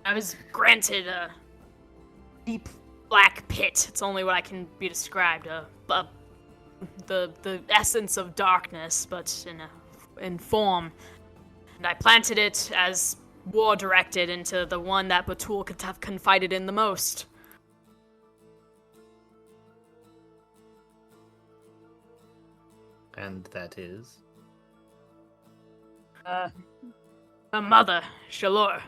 I was granted a deep black pit. It's only what I can be described. The essence of darkness, but in form. And I planted it as war directed into the one that Batul could have confided in the most. And that is? Her mother, Shalor.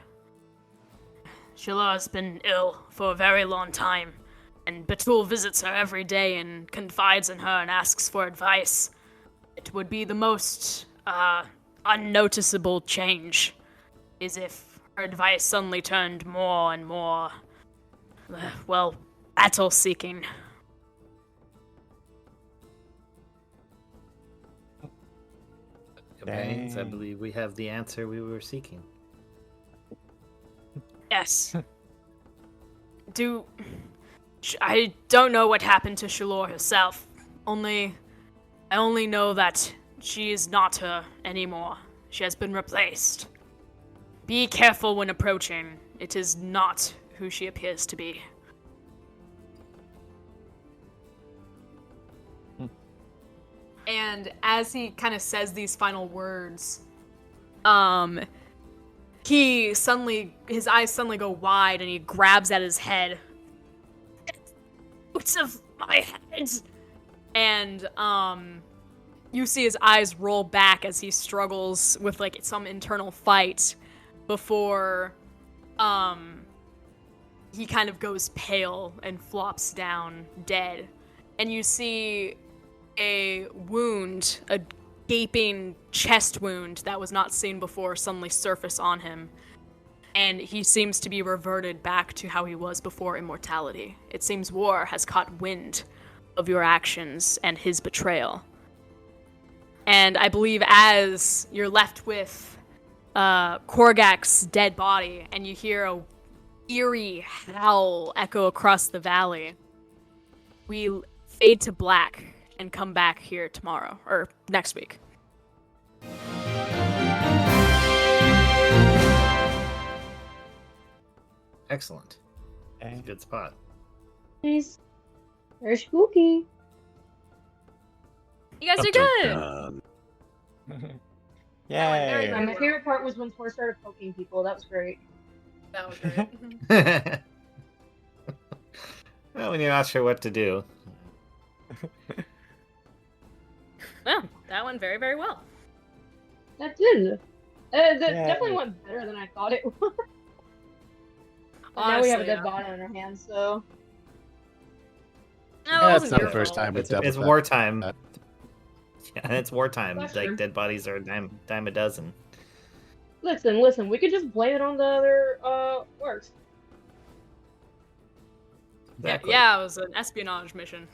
Shalor's been ill for a very long time, and Batul visits her every day and confides in her and asks for advice. It would be the most, unnoticeable change, is if her advice suddenly turned more and more, battle-seeking. Companions, I Dang. believe we have the answer we were seeking. Yes. I don't know what happened to Shalor herself. I only know that she is not her anymore. She has been replaced. Be careful when approaching. It is not who she appears to be. And as he kind of says these final words, his eyes suddenly go wide and he grabs at his head. Roots of my head! And, you see his eyes roll back as he struggles with, like, some internal fight before, he kind of goes pale and flops down dead. And you see a wound, a gaping chest wound that was not seen before suddenly surface on him. And he seems to be reverted back to how he was before immortality. It seems war has caught wind of your actions and his betrayal. And I believe as you're left with Korgak's dead body and you hear a eerie howl echo across the valley, we fade to black and come back here tomorrow, or next week. Excellent. That's a Okay. good spot. Nice. Very spooky. You guys are Dun, good. dun. Very Yay! good. My favorite part was when Tor started poking people. That was great. That was great. Well, when you're not sure what to do. Well, that went very, very well. That did. That Yay. definitely went better than I thought it would. But now we have a Honestly, dead yeah. body on our hands, so. No, that That's wasn't not your the first fault. time we've It's, dealt it's with that. wartime. Yeah, it's wartime. That's Like true. dead bodies are a dime a dozen. Listen, we could just blame it on the other orcs. Exactly. Yeah, it was an espionage mission.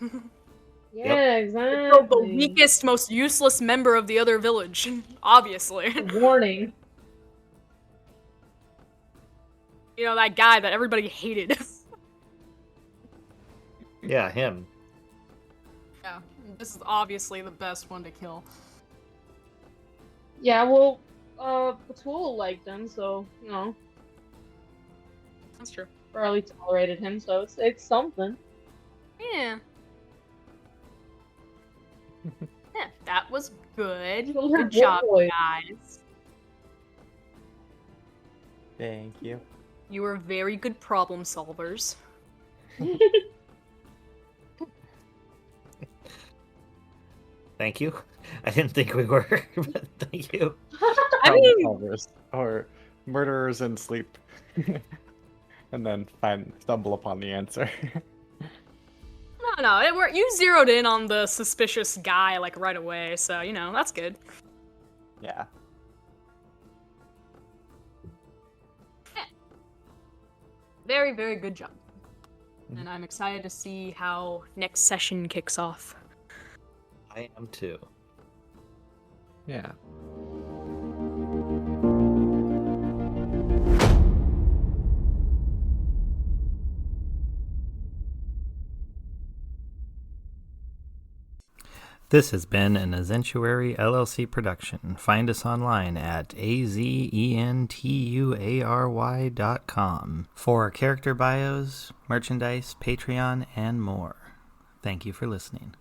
Yeah, The exactly. weakest, most useless member of the other village, obviously. Warning. You know, that guy that everybody hated. Yeah, him. Yeah, this is obviously the best one to kill. Yeah, well, Patul liked him, so, you know, That's true. or at least tolerated him, so it's something. Yeah. Yeah, that was good. Those are Good job, boys. guys. Thank you. You were very good problem solvers. Thank you. I didn't think we were, but thank you. I mean, Solvers, or murderers in sleep. And then stumble upon the answer. no, you zeroed in on the suspicious guy, like, right away, so, you know, that's good. Yeah. Very, very good job. And I'm excited to see how next session kicks off. I am too. Yeah. This has been an Azentuary LLC production. Find us online at azentuary.com for character bios, merchandise, Patreon, and more. Thank you for listening.